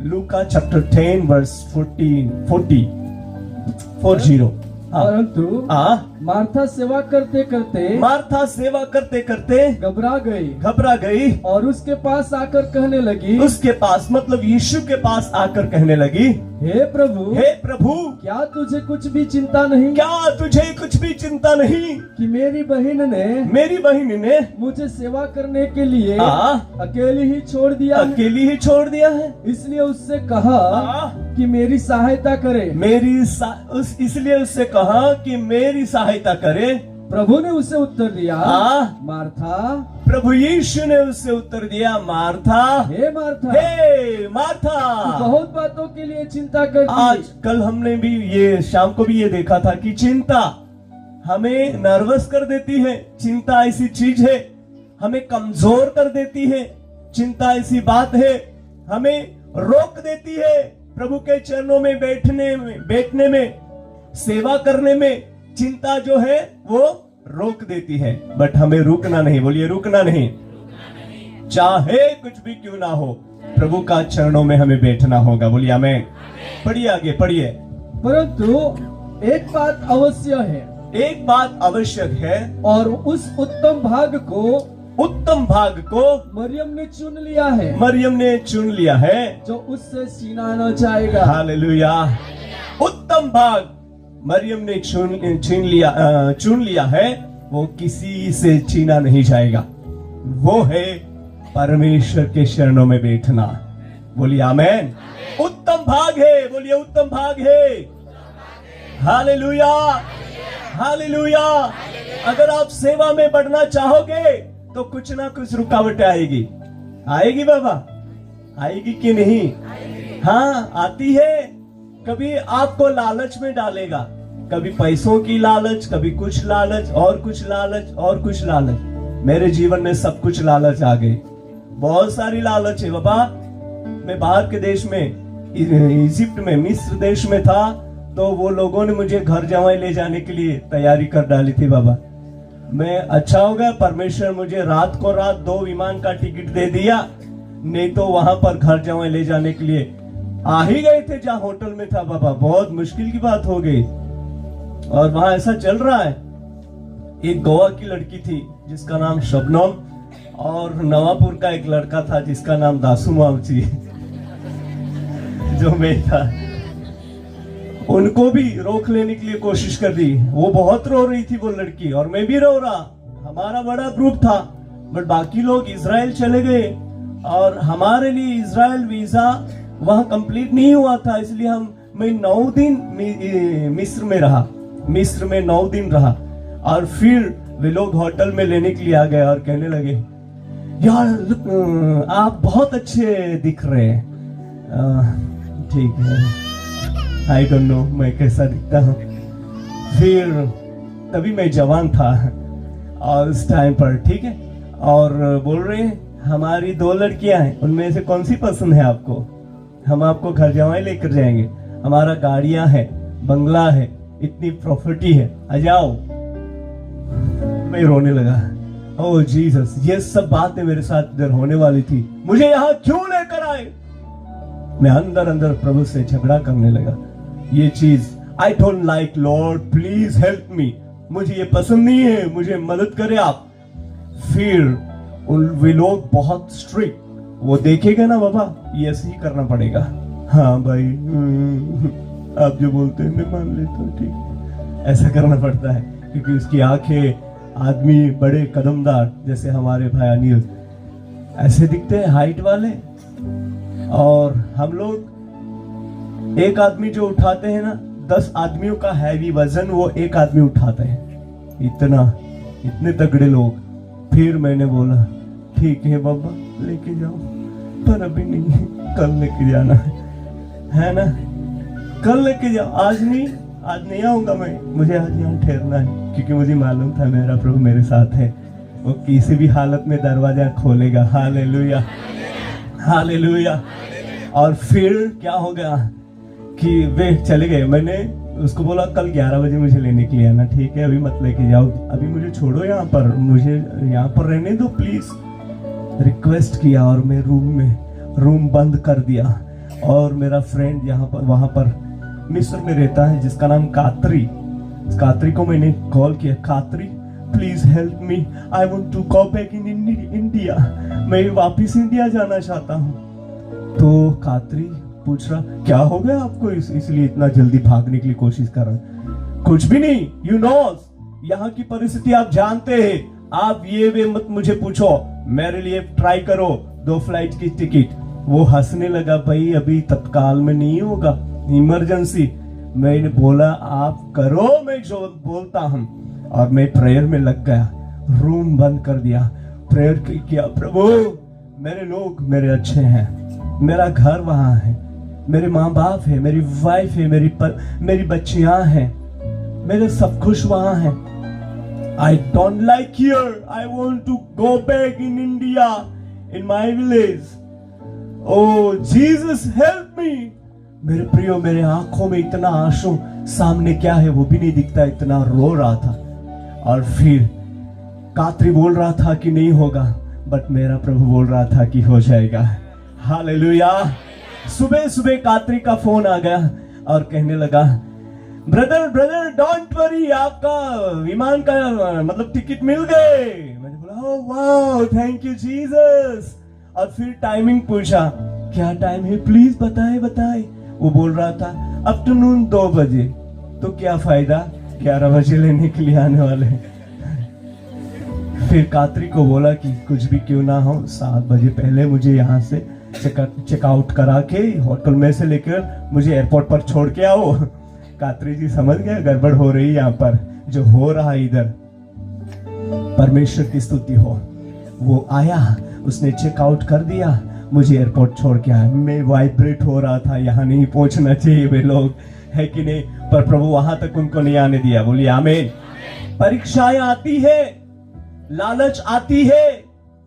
लूका चैप्टर 10 वर्स 40। परंतु मार्था सेवा करते करते घबरा गई और उसके पास आकर कहने लगी, उसके पास मतलब यीशु के पास आकर कहने लगी, हे प्रभु क्या तुझे कुछ भी चिंता नहीं कि मेरी बहन ने मुझे सेवा करने के लिए अकेली ही छोड़ दिया है। इसलिए उससे कहा कि मेरी सहायता करे। प्रभु ने उसे उत्तर दिया, मार्था। प्रभु यीशु ने उससे उत्तर दिया, मार्था, हे मार्था, हे मार्था, तू बहुत बातों के लिए चिंता करती। आज कल हमने भी ये शाम को भी ये देखा था कि चिंता हमें नर्वस कर देती है। चिंता ऐसी चीज है हमें कमजोर कर देती है। चिंता ऐसी बात है हमें रोक देती है प्रभु के चरणों में बैठने में सेवा करने में। चिंता जो है वो रोक देती है, बट हमें रुकना नहीं। बोलिए रुकना नहीं। चाहे कुछ भी क्यों ना हो, प्रभु का चरणों में हमें बैठना होगा। बोलिए आमीन। पढ़िए आगे पढ़िए। परंतु एक बात अवश्य है, एक बात आवश्यक है, और उस उत्तम भाग को मरियम ने चुन लिया है। मरियम ने चुन लिया है जो उससे छीना न जाएगा। हालेलुया। उत्तम भाग मरियम ने चुन लिया है, वो किसी से छीना नहीं जाएगा। वो है परमेश्वर के चरणों में बैठना। बोलिए आमीन। उत्तम भाग है। बोलिए उत्तम भाग है। Hallelujah, hallelujah. अगर आप सेवा में बढ़ना चाहोगे तो कुछ ना कुछ रुकावटें आएगी। आएगी बाबा, आएगी कि नहीं? हाँ आती है। कभी आपको लालच में डालेगा, कभी पैसों की लालच, कभी कुछ लालच और कुछ लालच और कुछ लालच। मेरे जीवन में सब कुछ लालच आ गई, बहुत सारी लालच है बाबा। मैं बाहर के देश में, इजिप्ट में, मिस्र देश में था, तो वो लोगों ने मुझे घर जमाई ले जाने के लिए तैयारी कर डाली थी बाबा। मैं अच्छा हो गया, परमेश्वर मुझे रात को रात 2 विमान का टिकट दे दिया, नहीं तो वहां पर घर जमाई ले जाने के लिए आ ही गए थे जहां होटल में था बाबा। बहुत मुश्किल की बात हो गई। और वहां ऐसा चल रहा है, एक गोवा की लड़की थी जिसका नाम शबनम, और नवापुर का एक लड़का था जिसका नाम दासू मावची जो मैं था। उनको भी रोक लेने के लिए कोशिश कर दी। वो बहुत रो रही थी वो लड़की, और मैं भी रो रहा। हमारा बड़ा ग्रुप था, बट बाकी लोग इजराइल चले गए, और हमारे लिए इजराइल वीजा वहां कंप्लीट नहीं हुआ था। इसलिए मैं 9 दिन मिस्र में रहा। मिस्र में 9 दिन रहा, और फिर वे लोग होटल में लेने के लिए आ गए और कहने लगे, यार आप बहुत अच्छे दिख रहे हैं। ठीक है, आई डोंट नो मैं कैसा दिखता हूँ। फिर तभी मैं जवान था और उस टाइम पर, ठीक है, और बोल रहे हैं हमारी 2 लड़कियां हैं, उनमें से कौन सी पसंद है आपको? हम आपको घर जमाई लेकर जाएंगे, हमारा गाड़ियां है, बंगला है, इतनी प्रॉपर्टी है, आ जाओ। मैं रोने लगा। ओह जीसस, ये सब बातें मेरे साथ इधर होने वाली थी, मुझे यहाँ क्यों लेकर आए? मैं अंदर अंदर प्रभु से झगड़ा करने लगा। ये चीज I don't like, Lord please help मी, मुझे ये पसंद नहीं है, मुझे मदद करें आप। फिर वे लोग बहुत स्ट्रिक्ट, वो देखेगा ना बाबा, ये ऐसे ही करना पड़ेगा। हाँ भाई, आप जो बोलते हैं मैं मान लेता हूँ, ठीक, ऐसा करना पड़ता है, क्योंकि उसकी आंखें आदमी बड़े कदमदार जैसे हमारे भाई अनिल ऐसे दिखते हैं, हाइट वाले। और हम लोग एक आदमी जो उठाते हैं ना, 10 आदमियों का हैवी वजन वो एक आदमी उठाते हैं, इतने तगड़े लोग। फिर मैंने बोला ठीक है बाबा लेके जाओ, पर अभी नहीं, कल लेके जाना है ना, कल लेके जाओ, आज नहीं आऊंगा मैं, मुझे आज यहाँ ठहरना है, क्योंकि मुझे मालूम था मेरा प्रभु मेरे साथ है, वो किसी भी हालत में दरवाजा खोलेगा। Hallelujah, hallelujah. और फिर क्या हो गया कि वे चले गए। मैंने उसको बोला कल 11 बजे मुझे लेने के लिए आना, ठीक है, अभी मत लेके जाओ, अभी मुझे छोड़ो यहाँ पर, मुझे यहाँ पर रहने दो प्लीज। रिक्वेस्ट किया और मैं रूम बंद कर दिया। और मेरा फ्रेंड यहाँ पर वहां पर मिस्र में रहता है जिसका नाम कात्री को मैंने कॉल किया, कात्री please help me, I want to go back in India, मैं वापिस इंडिया जाना चाहता हूँ। तो कात्री पूछ रहा क्या हो गया आपको, इसलिए इतना जल्दी भागने की कोशिश कर रहा? कुछ भी नहीं, यू नो यहाँ की परिस्थिति आप जानते हैं, आप ये वे मत मुझे पूछो, मेरे लिए ट्राई करो 2 फ्लाइट की टिकट। वो हंसने लगा, भाई अभी तत्काल में नहीं होगा, इमरजेंसी। मैंने बोला आप करो, मैं जो बोलता हूं। और मैं प्रेयर में लग गया, रूम बंद कर दिया, प्रेयर किया, प्रभु मेरे लोग मेरे अच्छे हैं, मेरा घर वहां है, मेरे माँ बाप है, मेरी वाइफ है, मेरी बच्चियां हैं, मेरे सब कुछ वहां हैं। I don't like here. I want to go back in India, in my village. Oh Jesus, help me. मेरे प्रियो, मेरे आंखों में इतना आंसू, सामने क्या है वो भी नहीं दिखता, इतना रो रहा था। और फिर कात्री बोल रहा था कि नहीं होगा, बट मेरा प्रभु बोल रहा था कि हो जाएगा। हालेलुया। सुबह सुबह कात्री का फोन आ गया और कहने लगा, ब्रदर डोंट वरी, आपका विमान का मतलब टिकट मिल गए। मैंने बोला oh wow, thank you Jesus. और फिर टाइमिंग पूछा, क्या टाइम है प्लीज बताए। वो बोल रहा था आफ्टरनून 2 बजे। तो क्या फायदा, 11 बजे लेने के लिए आने वाले। फिर कात्री को बोला कि कुछ भी क्यों ना हो, 7 बजे पहले मुझे यहाँ से चेकआउट करा के होटल में से लेकर मुझे एयरपोर्ट पर छोड़ के आओ। कात्री जी समझ गए गड़बड़ हो रही है यहाँ पर, जो हो रहा है इधर। परमेश्वर की स्तुति हो। वो आया, उसने चेकआउट कर दिया, मुझे एयरपोर्ट छोड़ के आया। मैं वाइब्रेट हो रहा था, यहाँ नहीं पहुंचना चाहिए वे लोग, है कि नहीं, पर प्रभु वहां तक उनको नहीं आने दिया। बोलिए आमीन। परीक्षाएं आती है, लालच आती है,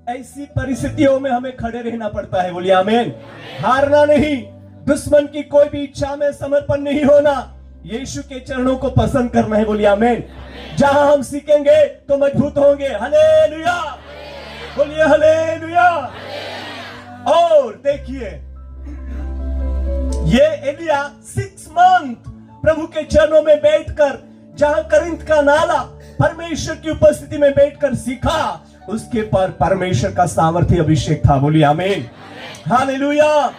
ऐसी परिस्थितियों में हमें खड़े रहना पड़ता है। बोलिए आमीन। हारना नहीं, दुश्मन की कोई भी इच्छा में समर्पण नहीं होना, यीशु के चरणों को पसंद करना है। बोलिए आमीन। जहां हम सीखेंगे तो मजबूत होंगे। हालेलुया, बोलिए हालेलुया। और देखिए, ये एलिया 6 मंथ प्रभु के चरणों में बैठकर, जहां करिंथ का नाला परमेश्वर की उपस्थिति में बैठकर सीखा, उसके पर परमेश्वर का सामर्थ्य अभिषेक था। बोलिए आमीन, हालेलुया।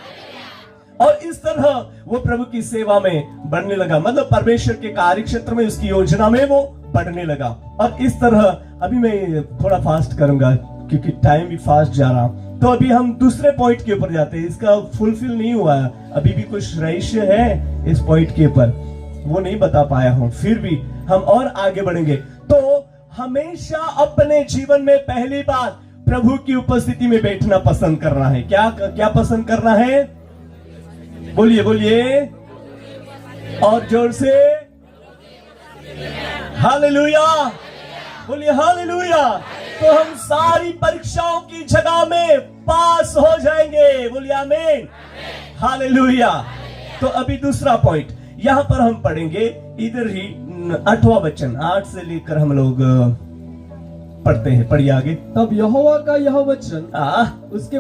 और इस तरह वो प्रभु की सेवा में बढ़ने लगा, मतलब परमेश्वर के कार्य क्षेत्र में, उसकी योजना में वो बढ़ने लगा। और इस तरह अभी मैं थोड़ा फास्ट करूंगा क्योंकि टाइम भी फास्ट जा रहा। तो अभी हम दूसरे पॉइंट के ऊपर जाते हैं। इसका फुलफिल नहीं हुआ है, अभी भी कुछ रहस्य है इस पॉइंट के ऊपर, वो नहीं बता पाया हूं, फिर भी हम और आगे बढ़ेंगे। तो हमेशा अपने जीवन में पहली बात प्रभु की उपस्थिति में बैठना पसंद करना है। क्या पसंद करना है? बोलिए बोलिए और जोर से, हालेलुया, बोलिए हालेलुया। तो हम सारी परीक्षाओं की जगह में पास हो जाएंगे। बोलिए आमीन, हालेलुया। तो अभी दूसरा पॉइंट यहां पर हम पढ़ेंगे, इधर ही 8वां वचन, 8 से लेकर हम लोग पढ़ते हैं। पढ़िए आगे। तब यहोवा का यह वचन उसके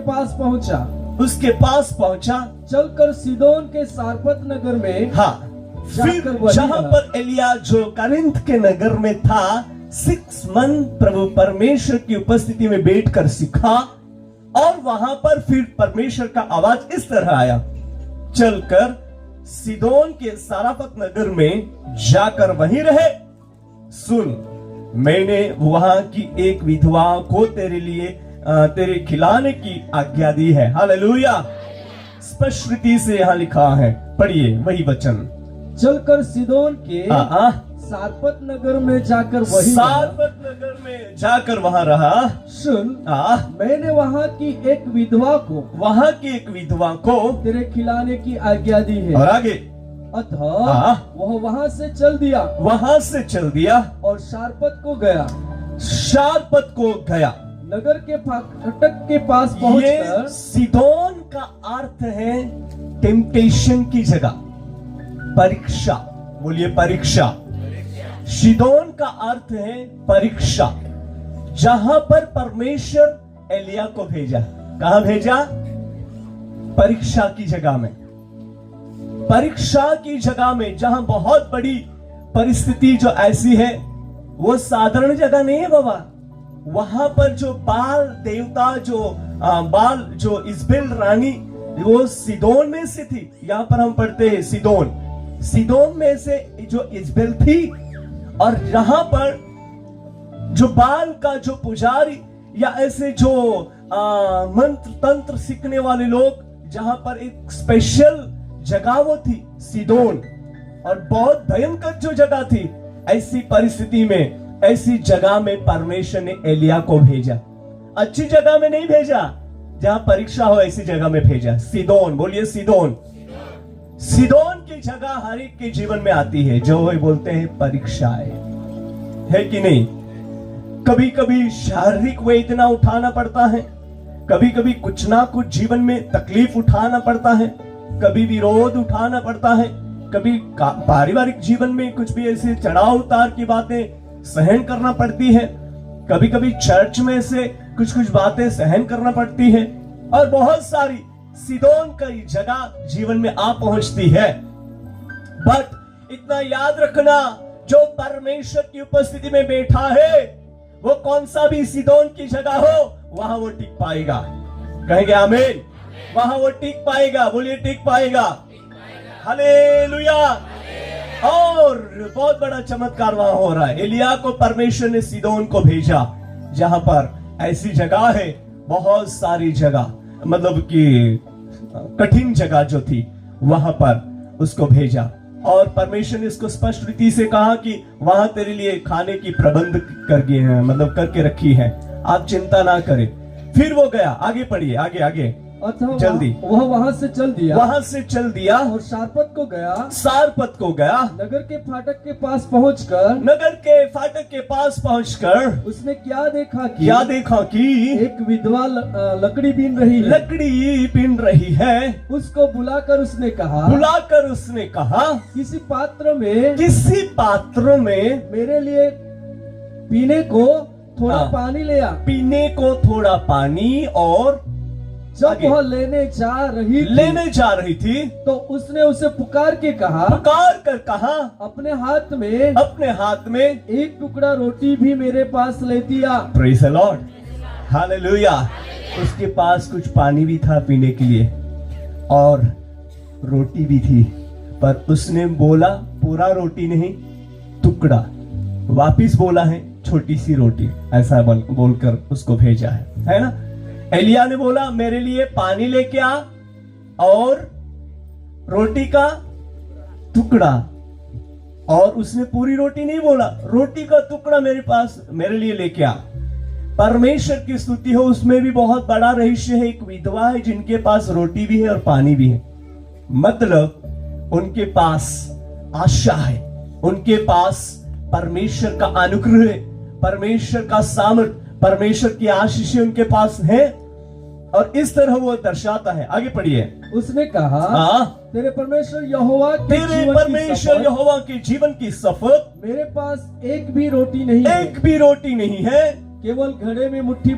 पास पहुंचा, चलकर सीदोन के सारपत नगर में। फिर जहां पर एलिया जो करिंथ के नगर में था, 6 मंथ प्रभु परमेश्वर की उपस्थिति में बैठकर सीखा। और वहां पर फिर परमेश्वर का आवाज इस तरह आया, चलकर सीदोन के सारपत नगर में जाकर वहीं रहे। सुन, मैंने वहां की एक विधवा को तेरे लिए तेरे खिलाने की आज्ञा दी है। हालेलुया। स्पष्ट रीति से यहाँ लिखा है, पढ़िए वही वचन। चलकर सीदोन के सारपत नगर में जाकर वहां रहा। सुन, मैंने वहां की एक विधवा को तेरे खिलाने की आज्ञा दी है। और आगे, अतः वह वहां से चल दिया और सारपत को गया। नगर के फाटक के पास पहुंचकर। सीदोन का अर्थ है टेम्पटेशन की जगह, परीक्षा। बोलिए परीक्षा। सीदोन का अर्थ है परीक्षा, जहां पर परमेश्वर एलिया को भेजा। कहां भेजा? परीक्षा की जगह में। परीक्षा की जगह में, जहां बहुत बड़ी परिस्थिति जो ऐसी है, वो साधारण जगह नहीं है बाबा। वहां पर जो बाल देवता, जो इजबेल रानी, वो सीदोन में से थी। यहां पर हम पढ़ते हैं सीदोन में से जो इजबेल थी। और यहाँ पर जो बाल का जो पुजारी या ऐसे जो मंत्र तंत्र सीखने वाले लोग, जहां पर एक स्पेशल जगह वो थी सीदोन, और बहुत भयंकर जो जगह थी। ऐसी परिस्थिति में ऐसी जगह में परमेश्वर ने एलिया को भेजा। अच्छी जगह में नहीं भेजा, जहां परीक्षा हो ऐसी जगह में भेजा। सीदोन, बोलिए सीदोन। सीदोन की जगह हर एक के जीवन में आती है, जो वो बोलते हैं परीक्षाएं, है कि नहीं। कभी कभी शारीरिक वेदना उठाना पड़ता है, कभी कभी कुछ ना कुछ जीवन में तकलीफ उठाना पड़ता है, कभी विरोध उठाना पड़ता है, कभी पारिवारिक जीवन में कुछ भी ऐसे चढ़ाव उतार की बातें सहन करना पड़ती है, कभी कभी चर्च में से कुछ कुछ बातें सहन करना पड़ती है, और बहुत सारी सीदोन की जगह जीवन में आ पहुंचती है। बट इतना याद रखना, जो परमेश्वर की उपस्थिति में बैठा है, वो कौन सा भी सीदोन की जगह हो, वहां वो टिक पाएगा। कहेंगे आमीन। वहां वो टिक पाएगा, बोलिए टिक पाएगा। हालेलुया। और बहुत बड़ा चमत्कार वहां हो रहा है। एलिया को परमेश्वर ने सीदोन को भेजा, जहां पर ऐसी जगह है, बहुत सारी जगह, मतलब कि कठिन जगह जो थी, वहां पर उसको भेजा। और परमेश्वर ने इसको स्पष्ट रीति से कहा कि वहां तेरे लिए खाने की प्रबंध करके रखी है, आप चिंता ना करें। फिर वो गया, आगे पढ़िए, आगे आगे जल्दी। वह वहां से चल दिया, और सारपत को गया। नगर के फाटक के पास पहुंचकर उसने क्या देखा कि एक विधवा लकड़ी बीन रही है। उसको बुलाकर उसने कहा किसी पात्र में मेरे लिए पीने को थोड़ा पानी और जब वह लेने जा रही थी तो उसने उसे पुकार कर कहा अपने हाथ में एक टुकड़ा रोटी भी मेरे पास ले दिया। Praise the lord, hallelujah. उसके पास कुछ पानी भी था पीने के लिए और रोटी भी थी, पर उसने बोला पूरा रोटी नहीं, टुकड़ा। वापिस बोला है छोटी सी रोटी, ऐसा बोलकर उसको भेजा है ना। एलिया ने बोला मेरे लिए पानी लेके आ और रोटी का टुकड़ा, और उसने पूरी रोटी नहीं बोला, रोटी का टुकड़ा मेरे लिए लेके आ। परमेश्वर की स्तुति हो, उसमें भी बहुत बड़ा रहस्य है। एक विधवा है जिनके पास रोटी भी है और पानी भी है, मतलब उनके पास आशा है, उनके पास परमेश्वर का अनुग्रह है, परमेश्वर का सामर्थ, परमेश्वर की आशीष उनके पास है। और इस तरह वो दर्शाता है। आगे पढ़िए। उसने कहा तेरे परमेश्वर यहोवा के जीवन की शपथ, मेरे पास एक भी रोटी नहीं है, केवल घड़े में मुट्ठी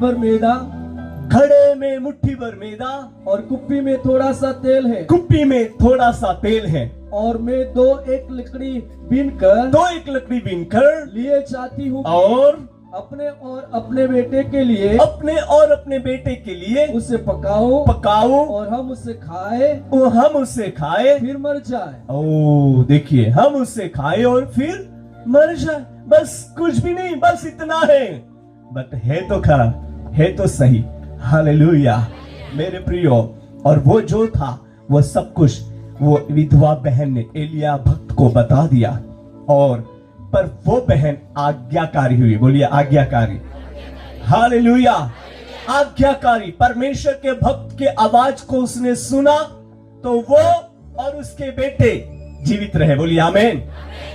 भर मैदा और कुप्पी में थोड़ा सा तेल है, और मैं एक लकड़ी बीनकर लिए चाहती हूँ, और अपने और अपने बेटे के लिए उसे पकाओ और हम उसे खाए फिर मर जाए। ओ देखिए, हम उससे खाए और फिर मर जाए, बस कुछ भी नहीं, बस इतना है। बट है तो खरा, है तो सही। हालेलुया मेरे प्रियो। और वो जो था वो सब कुछ वो विधवा बहन ने एलिया भक्त को बता दिया, और पर वो बहन आज्ञाकारी हुई। बोलिए आज्ञाकारी। हालेलुया, आज्ञाकारी। परमेश्वर के भक्त के आवाज को उसने सुना तो वो और उसके बेटे जीवित रहे। बोलिए आमीन।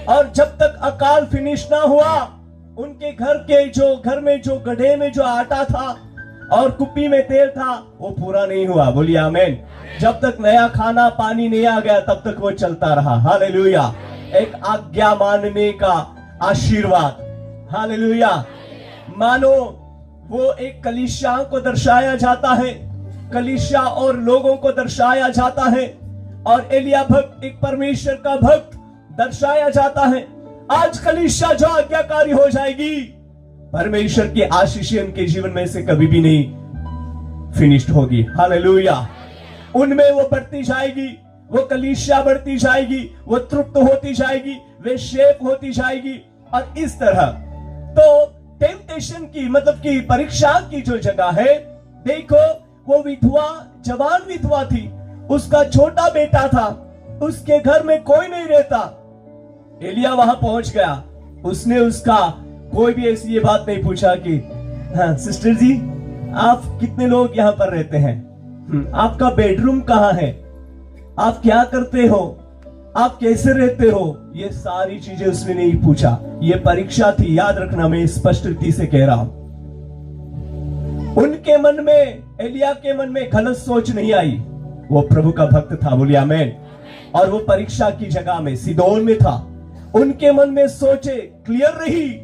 और जब तक अकाल फिनिश ना हुआ, उनके घर में जो गड्ढे में जो आटा था और कुप्पी में तेल था, वो पूरा नहीं हुआ। बोलिए आमीन। जब तक नया खाना पानी नहीं आ गया, तब तक वो चलता रहा। हालेलुया। एक आज्ञा मानने का आशीर्वाद। हालेलुया। मानो वो एक कलीसिया को दर्शाया जाता है, कलीसिया और लोगों को दर्शाया जाता है, और एलिया भक्त एक परमेश्वर का भक्त दर्शाया जाता है। आज कलीसिया जो आज्ञाकारी हो जाएगी, परमेश्वर की आशीष उनके जीवन में से कभी भी नहीं फिनिश्ड होगी। हालेलुया। उनमें वो बढ़ती जाएगी, वो कलीसिया बढ़ती जाएगी, वो तृप्त होती जाएगी, वे शेप होती जाएगी। और इस तरह तो टेम्पटेशन की, मतलब की परीक्षा की जो जगह है, देखो वो विधवा, जवान विधवा थी, उसका छोटा बेटा था, उसके घर में कोई नहीं रहता। एलिया वहां पहुंच गया, उसने उसका कोई भी ऐसी ये बात नहीं पूछा कि हाँ सिस्टर जी आप कितने लोग यहाँ पर रहते हैं, आपका बेडरूम कहाँ है, आप क्या करते हो, आप कैसे रहते हो, ये सारी चीजें उसने नहीं पूछा। ये परीक्षा थी, याद रखना, मैं स्पष्ट रीति से कह रहा हूं। उनके मन में, एलिया के मन में गलत सोच नहीं आई, वो प्रभु का भक्त था, बोलिए आमीन। और वो परीक्षा की जगह में सीदोन में था, उनके मन में सोचे क्लियर रही।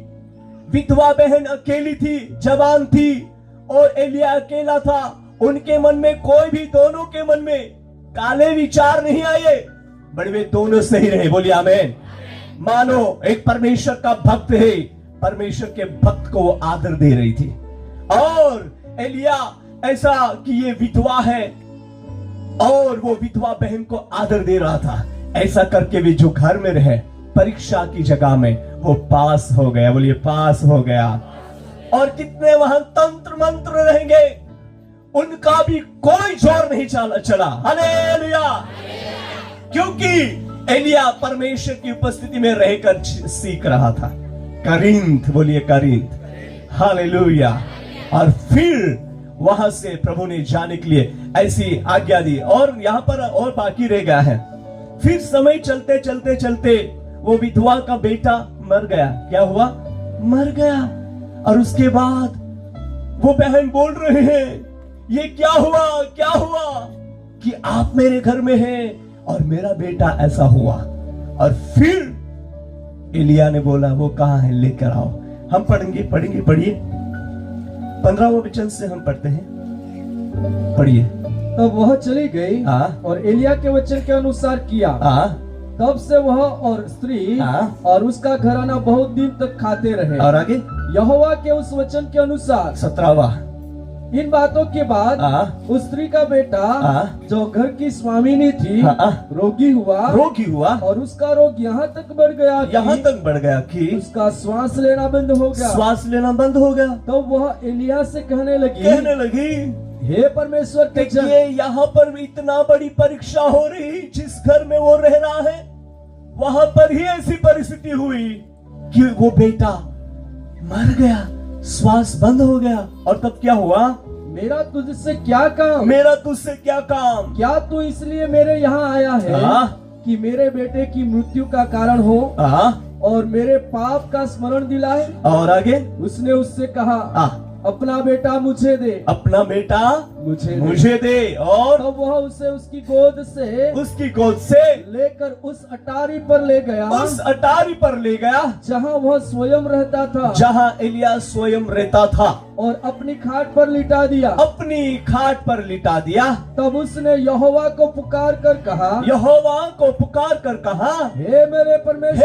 विधवा बहन अकेली थी, जवान थी, और एलिया अकेला था। उनके मन में कोई भी, दोनों के मन में काले विचार नहीं आए, बड़े वे दोनों सही रहे, बोलिए आमीन। मानो एक परमेश्वर का भक्त है, परमेश्वर के भक्त को वो आदर दे रही थी। और एलिया ऐसा कि ये विधवा है और वो विधवा बहन को आदर दे रहा था, ऐसा करके भी जो घर में रहे परीक्षा की जगह में वो पास हो गया, बोलिए पास हो गया। और कितने वहां तंत्र मंत्र रहेंगे, उनका भी कोई जोर नहीं चला। हालेलुया। क्योंकि एलिया परमेश्वर की उपस्थिति में रहकर सीख रहा था। करिंथ, बोलिए करिंथ। हालेलुया। और फिर वहां से प्रभु ने जाने के लिए ऐसी आज्ञा दी, और यहां पर और बाकी रह गया है। फिर समय चलते चलते चलते वो विधवा का बेटा मर गया। क्या हुआ? मर गया। और उसके बाद वो बहन बोल रहे हैं, ये क्या हुआ, क्या हुआ कि आप मेरे घर में हैं और मेरा बेटा ऐसा हुआ। और फिर एलिया ने बोला, वो कहां है, लेकर आओ। हम पढ़ेंगे, पढ़िए 15वां वचन से हम पढ़ते हैं, पढ़िए। तब वह चली गई और एलिया के वचन के अनुसार किया। तब से वह और स्त्री और उसका घराना बहुत दिन तक खाते रहे। और आगे यहोवा के उस वचन के अनुसार 17वां। इन बातों के बाद उस स्त्री का बेटा जो घर की स्वामिनी थी रोगी हुआ और उसका रोग यहाँ तक बढ़ गया कि उसका श्वास लेना बंद हो गया। तो वह एलिया से कहने लगी, हे परमेश्वर के जन, यहाँ पर भी इतना बड़ी परीक्षा हो रही, जिस घर में वो रह रहा है वहां पर ही ऐसी परिस्थिति हुई कि वो बेटा मर गया, श्वास बंद हो गया। और तब क्या हुआ? मेरा तुझसे क्या काम? क्या तू इसलिए मेरे यहाँ आया है कि मेरे बेटे की मृत्यु का कारण हो और मेरे पाप का स्मरण दिलाए? और आगे उसने उससे कहा, अपना बेटा मुझे दे। अपना बेटा मुझे दे। और तो वह उसे उसकी गोद से लेकर उस अटारी पर ले गया जहाँ वह स्वयं रहता था, जहाँ एलिया स्वयं रहता था, और अपनी खाट पर लिटा दिया। तब उसने यहोवा को पुकार कर कहा, हे मेरे परमेश्वर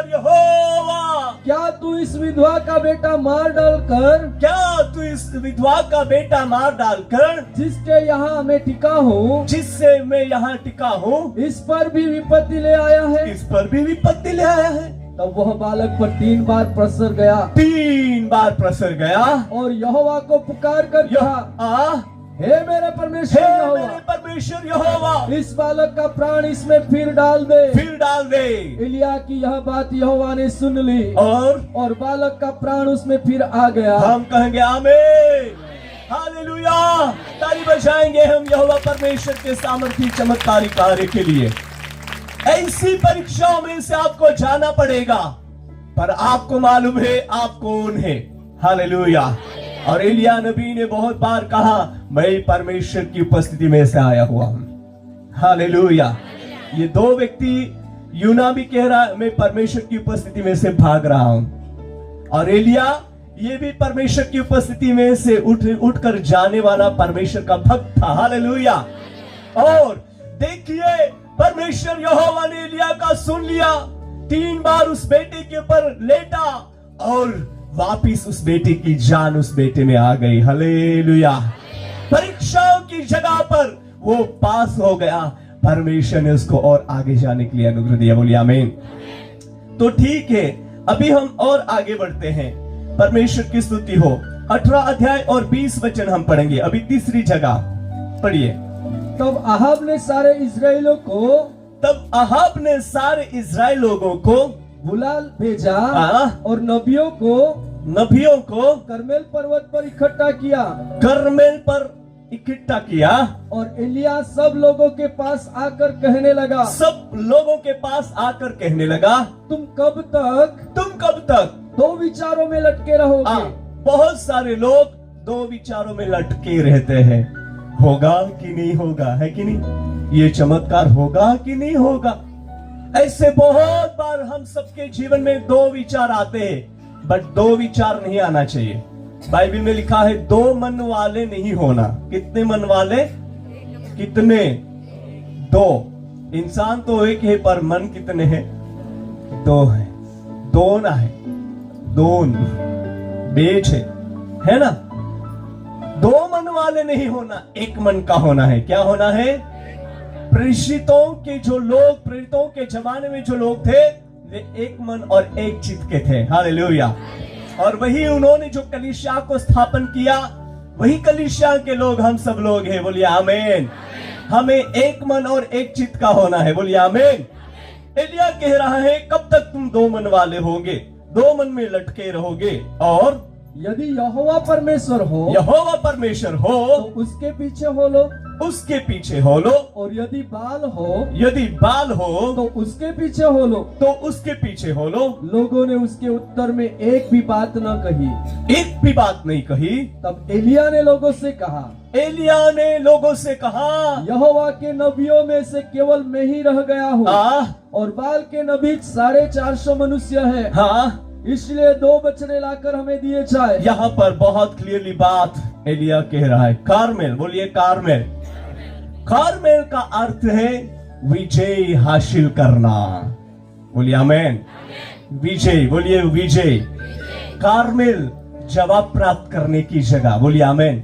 यहोवा, क्या तू इस विधवा का बेटा मार डालकर जिससे मैं यहाँ टिका हूँ इस पर भी विपत्ति ले आया है। तब वह बालक पर 3 बार प्रसर गया और यहोवा को पुकार कर कहा, हे मेरे परमेश्वर यहोवा, इस बालक का प्राण इसमें फिर डाल दे। एलिया की यह बात यहोवा ने सुन ली और बालक का प्राण उसमें फिर आ गया। हम कहेंगे आमीन, हालेलुया। ताली बजाएंगे हम यहोवा परमेश्वर के सामर्थी चमत्कारी कार्य के लिए। ऐसी परीक्षाओं में से आपको जाना पड़ेगा, पर आपको मालूम है आप कौन है। हालेलुया। और एलिया नबी ने बहुत बार कहा, मैं परमेश्वर की उपस्थिति में से आया हुआ हूं। हालेलुया। ये 2 व्यक्ति, यूना भी कह रहा है मैं परमेश्वर की उपस्थिति में से भाग रहा हूं, और एलिया ये भी परमेश्वर की उपस्थिति में से उठकर जाने वाला परमेश्वर का भक्त था। हालेलुया। और देखिए परमेश्वर यहोवा ने एलिया का सुन लिया, 3 बार उस बेटे के ऊपर लेटा और वापिस उस बेटे की जान उस बेटे में आ गई। हालेलुया। परीक्षाओं की जगह पर वो पास हो गया, परमेश्वर ने उसको और आगे जाने के लिए अनुग्रह दिया। बोलिए आमीन। तो ठीक है, अभी हम और आगे बढ़ते हैं। परमेश्वर की स्तुति हो। 18 अध्याय और 20 वचन हम पढ़ेंगे। अभी तीसरी जगह पढ़िए। तब अहाब ने सारे इस्राएल लोगों को बुला भेजा हाँ। और नबियों को करमेल पर्वत पर इकट्ठा किया। करमेल पर इकट्ठा किया और एलिया सब लोगों के पास आकर कहने लगा, सब लोगों के पास आकर कहने लगा, तुम कब तक दो विचारों में लटके रहोगे? बहुत सारे लोग दो विचारों में लटके रहते हैं, होगा कि नहीं होगा, है कि नहीं? ये चमत्कार होगा कि नहीं होगा? ऐसे बहुत बार हम सबके जीवन में दो विचार आते हैं, बट दो विचार नहीं आना चाहिए। बाइबल में लिखा है दो मन वाले नहीं होना। कितने मन वाले? कितने? दो। इंसान तो एक है पर मन कितने हैं? दो है। दोन है, दोन बेच है ना? दो मन वाले नहीं होना, एक मन का होना है। क्या होना है? प्रेषितों के जमाने में जो लोग थे वे एक मन और एक चित्त के थे। हालेलुया। और वही उन्होंने जो कलीसिया को स्थापन किया, वही कलीसिया के लोग हम सब लोग हैं। बोलिए आमीन। हमें एक मन और एक चित्त का होना है। बोलिए आमीन। एलिया कह रहा है कब तक तुम दो मन वाले होगे, दो मन में लटके रहोगे? और यदि यहोवा परमेश्वर हो तो उसके पीछे हो लो, उसके पीछे हो लो। और यदि बाल हो तो उसके पीछे हो लो, तो उसके पीछे हो लो। लोगों ने उसके उत्तर में एक भी बात न कही, एक भी बात नहीं कही। तब एलिया ने लोगों से कहा, यहोवा के नबियों में से केवल मैं ही रह गया हूँ, और बाल के नबी 450 मनुष्य है। हाँ, इसलिए 2 बछड़े लाकर हमें दिए जाए। यहाँ पर बहुत क्लियरली बात एलिया कह रहा है। कार्मेल, बोलिए कार्मेल। कार्मेल का अर्थ है विजय हासिल करना। बोलिए आमीन। विजय, बोलिए विजय। कार्मेल जवाब प्राप्त करने की जगह। बोलिए आमीन।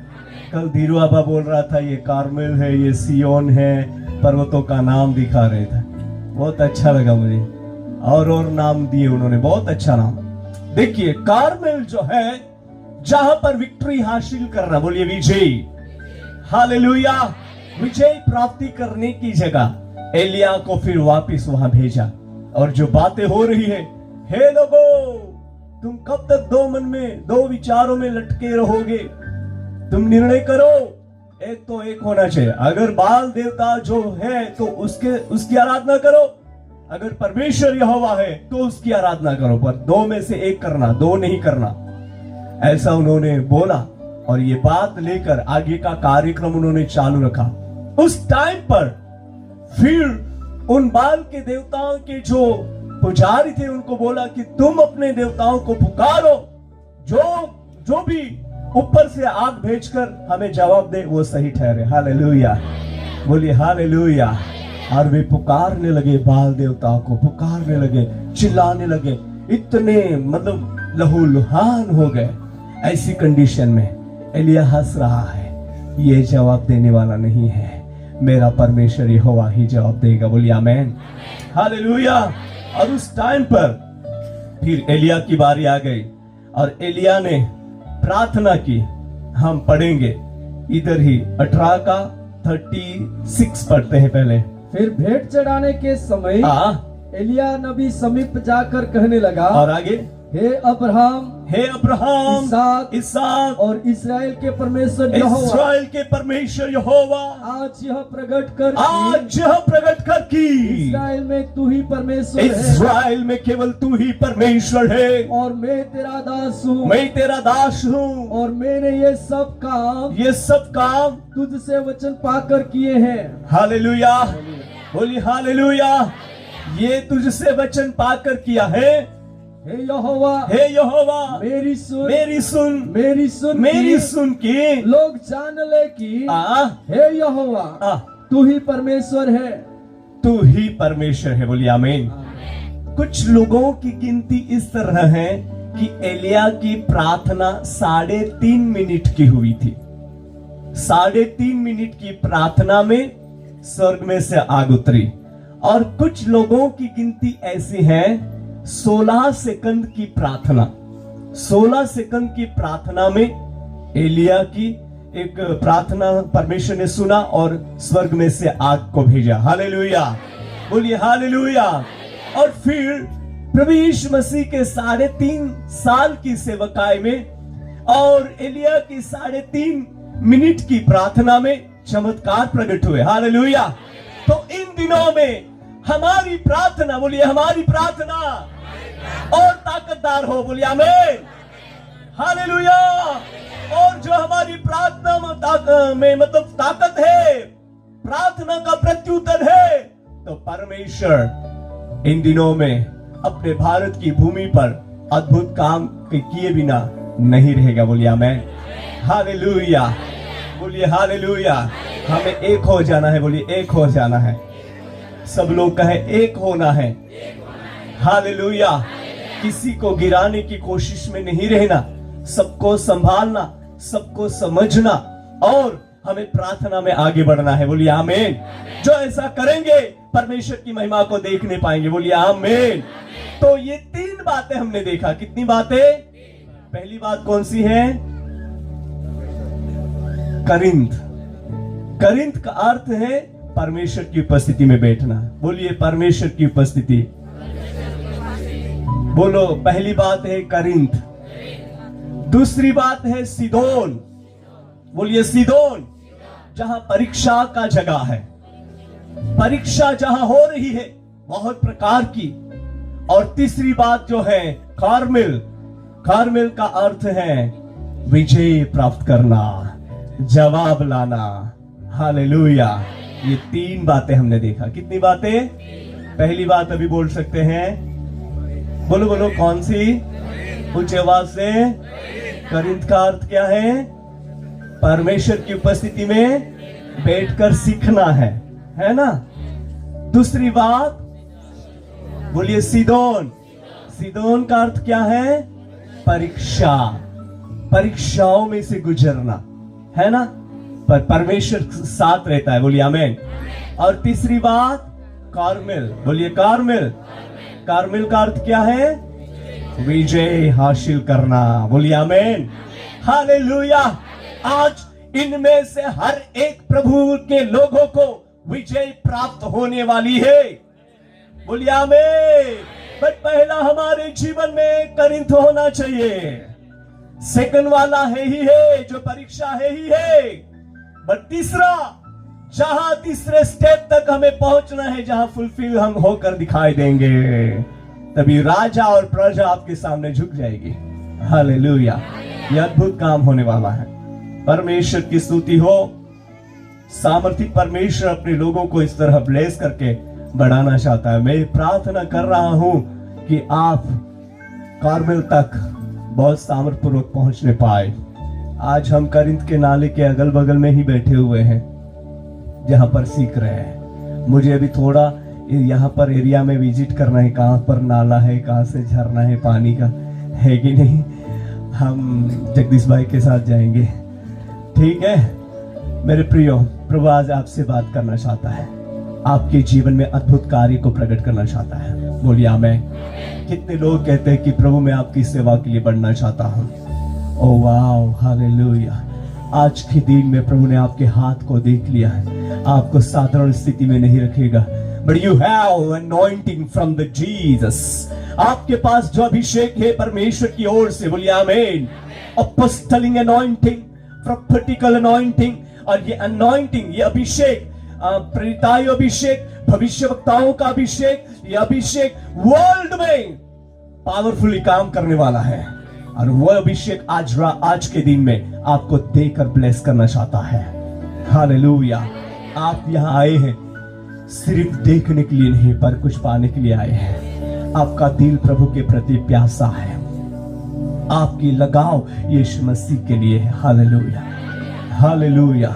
कल धीरू आबा बोल रहा था ये कार्मेल है, ये सियोन है, पर्वतों का नाम दिखा रहे थे। बहुत अच्छा लगा मुझे। और नाम दिए उन्होंने, बहुत अच्छा नाम। देखिए कार्मेल जो है जहां पर विक्ट्री हासिल करना, बोलिए विजय। हालेलुया। विजय प्राप्ति करने की जगह एलिया को फिर वापस वहां भेजा। और जो बातें हो रही है, हे लोगों, तुम कब तक दो मन में, दो विचारों में लटके रहोगे? तुम निर्णय करो। एक तो एक होना चाहिए। अगर बाल देवता जो है तो उसकी आराधना करो, अगर परमेश्वर यहोवा है तो उसकी आराधना करो, पर दो में से एक करना, दो नहीं करना। ऐसा उन्होंने बोला और ये बात लेकर आगे का कार्यक्रम उन्होंने चालू रखा। उस टाइम पर फिर उन बाल के देवताओं के जो पुजारी थे उनको बोला कि तुम अपने देवताओं को पुकारो, जो भी ऊपर से आग भेजकर हमें जवाब दे वो सही ठहरे। हालेलुया। बोलिए हालेलुया। और वे पुकारने लगे, बाल देवताओं को पुकारने लगे, चिल्लाने लगे, इतने मतलब लहूलुहान हो गए। ऐसी कंडीशन में एलिया हंस रहा है, ये जवाब देने वाला नहीं है, मेरा परमेश्वर यहोवा ही जवाब देगा। बोलिए आमीन। हालेलुया। और उस टाइम पर फिर एलिया की बारी आ गई और एलिया ने प्रार्थना की। हम पढ़ेंगे इधर ही 18 का 36 पढ़ते हैं पहले। फिर भेंट चढ़ाने के समय एलिया नबी समीप जाकर कहने लगा, और आगे, हे अब्राहम, इसहाक और इस्राएल के परमेश्वर यहोवा, आज यह प्रकट कर कि इस्राएल में तू ही परमेश्वर है, इस्राएल में केवल तू ही परमेश्वर है, और मैं तेरा दास हूँ, और मैंने ये सब काम तुझसे वचन पाकर किए हैं। हालेलुया। बोलिए हालेलुया। ये तुझसे वचन पाकर किया है। हे यहोवा, मेरी सुन के लोग जान ले कि हे यहोवा, तू ही परमेश्वर है, तू ही परमेश्वर है। बोलिए आमीन। कुछ लोगों की गिनती इस तरह है कि एलिया की प्रार्थना 3.5 मिनट की हुई थी। 3.5 मिनट की प्रार्थना में स्वर्ग में से आग उतरी। और कुछ लोगों की गिनती ऐसी है 16 सेकंड की प्रार्थना। 16 सेकंड की प्रार्थना में एलिया की एक प्रार्थना परमेश्वर ने सुना और स्वर्ग में से आग को भेजा। हालेलुया। बोलिए हालेलुया। और फिर प्रभु यीशु मसीह के 3.5 साल की सेवकाई में और एलिया की 3.5 मिनट की प्रार्थना में चमत्कार प्रकट हुए। हालेलुया। तो इन दिनों में हमारी प्रार्थना, बोलिए हमारी प्रार्थना और ताकतदार हो, बोलिए आमीन। हालेलुया। और जो हमारी प्रार्थना में मतलब ताकत है, प्रार्थना का प्रत्युत्तर है, तो परमेश्वर इन दिनों में अपने भारत की भूमि पर अद्भुत काम किए बिना नहीं रहेगा। बोलिए आमीन। हालेलुया। बोलिए हालेलुया। हमें एक हो जाना है, बोलिए एक हो जाना है। सब लोग कहे एक होना है। हालेलुया। किसी को गिराने की कोशिश में नहीं रहना, सबको संभालना, सबको समझना और हमें प्रार्थना में आगे बढ़ना है। बोलिए आमीन। जो ऐसा करेंगे परमेश्वर की महिमा को देखने पाएंगे। बोलिए आमीन। तो ये 3 बातें हमने देखा। कितनी बातें? पहली बात कौन सी है? करिंथ। करिंथ का अर्थ है परमेश्वर की उपस्थिति में बैठना। बोलिए परमेश्वर की उपस्थिति। बोलो, पहली बात है करिंथ। दूसरी बात है सीदोन। बोलिए सीदोन, जहां परीक्षा का जगह है, परीक्षा जहां हो रही है बहुत प्रकार की। और तीसरी बात जो है कार्मेल। कार्मेल का अर्थ है विजय प्राप्त करना, जवाब लाना। हालेलुया। ये 3 बातें हमने देखा। कितनी बातें? पहली बात अभी बोल सकते हैं, बोलो बोलो, कौन सी? उच्च आवाज से। करिंथ का अर्थ क्या है? परमेश्वर की उपस्थिति में बैठकर सीखना है ना। दूसरी बात बोलिए सीदोन। सीदोन का अर्थ क्या है? परीक्षा, परीक्षाओं में से गुजरना, है ना। पर परमेश्वर साथ रहता है। बोलिए आमीन। और तीसरी बात कार्मेल। बोलिए कार्मेल। कार्मेल का अर्थ क्या है? विजय हासिल करना। बोलिए आमीन। हालेलुया। आज इनमें से हर एक प्रभु के लोगों को विजय प्राप्त होने वाली है। बोलिए आमीन। बट पहला हमारे जीवन में करिंथ होना चाहिए। सेकंड वाला है ही है, जो परीक्षा है ही है। बट तीसरा, जहां तीसरे स्टेप तक हमें पहुंचना है, जहां फुलफिल हम होकर दिखाई देंगे, तभी राजा और प्रजा आपके सामने झुक जाएगी। हालेलुया। यह अद्भुत काम होने वाला है। परमेश्वर की स्तुति हो। सामर्थ्य परमेश्वर अपने लोगों को इस तरह ब्लेस करके बढ़ाना चाहता है। मैं प्रार्थना कर रहा हूं कि आप कार्मेल तक बहुत सामर्थ्यपूर्वक पहुंचने पाए। आज हम करिंथ के नाले के अगल बगल में ही बैठे हुए हैं, जहां पर सीख रहे हैं। मुझे अभी थोड़ा यहाँ पर एरिया में विजिट करना है, कहां पर नाला है, कहां से झरना है पानी का, है कि नहीं। हम जगदीश भाई के साथ जाएंगे, ठीक है। मेरे प्रियो, प्रभु आज आपसे बात करना चाहता है, आपके जीवन में अद्भुत कार्य को प्रकट करना चाहता है। बोलिए आमीन। कितने लोग कहते हैं कि प्रभु मैं आपकी सेवा के लिए बढ़ना चाहता हूं। Oh wow, hallelujah. आज के दिन में प्रभु ने आपके हाथ को देख लिया है। आपको साधारण स्थिति में नहीं रखेगा, but you have anointing from the Jesus. आपके पास जो अभिषेक है परमेश्वर की ओर से, बोलिए आमीन। अपोस्टलिक अनॉइंटिंग, प्रोफेटिकल अनॉइंटिंग। और ये अनॉइंटिंग, ये अभिषेक, प्रेरिताई अभिषेक, भविष्यवक्ताओं का अभिषेक, ये अभिषेक वर्ल्ड में पावरफुली काम करने वाला है। और वो अभिषेक आज के दिन में आपको देकर ब्लेस करना चाहता है। हालेलुया। आप यहाँ आए हैं सिर्फ देखने के लिए नहीं, पर कुछ पाने के लिए आए हैं। आपका दिल प्रभु के प्रति प्यासा है, आपकी लगाव यीशु मसीह के लिए है। Hallelujah, hallelujah.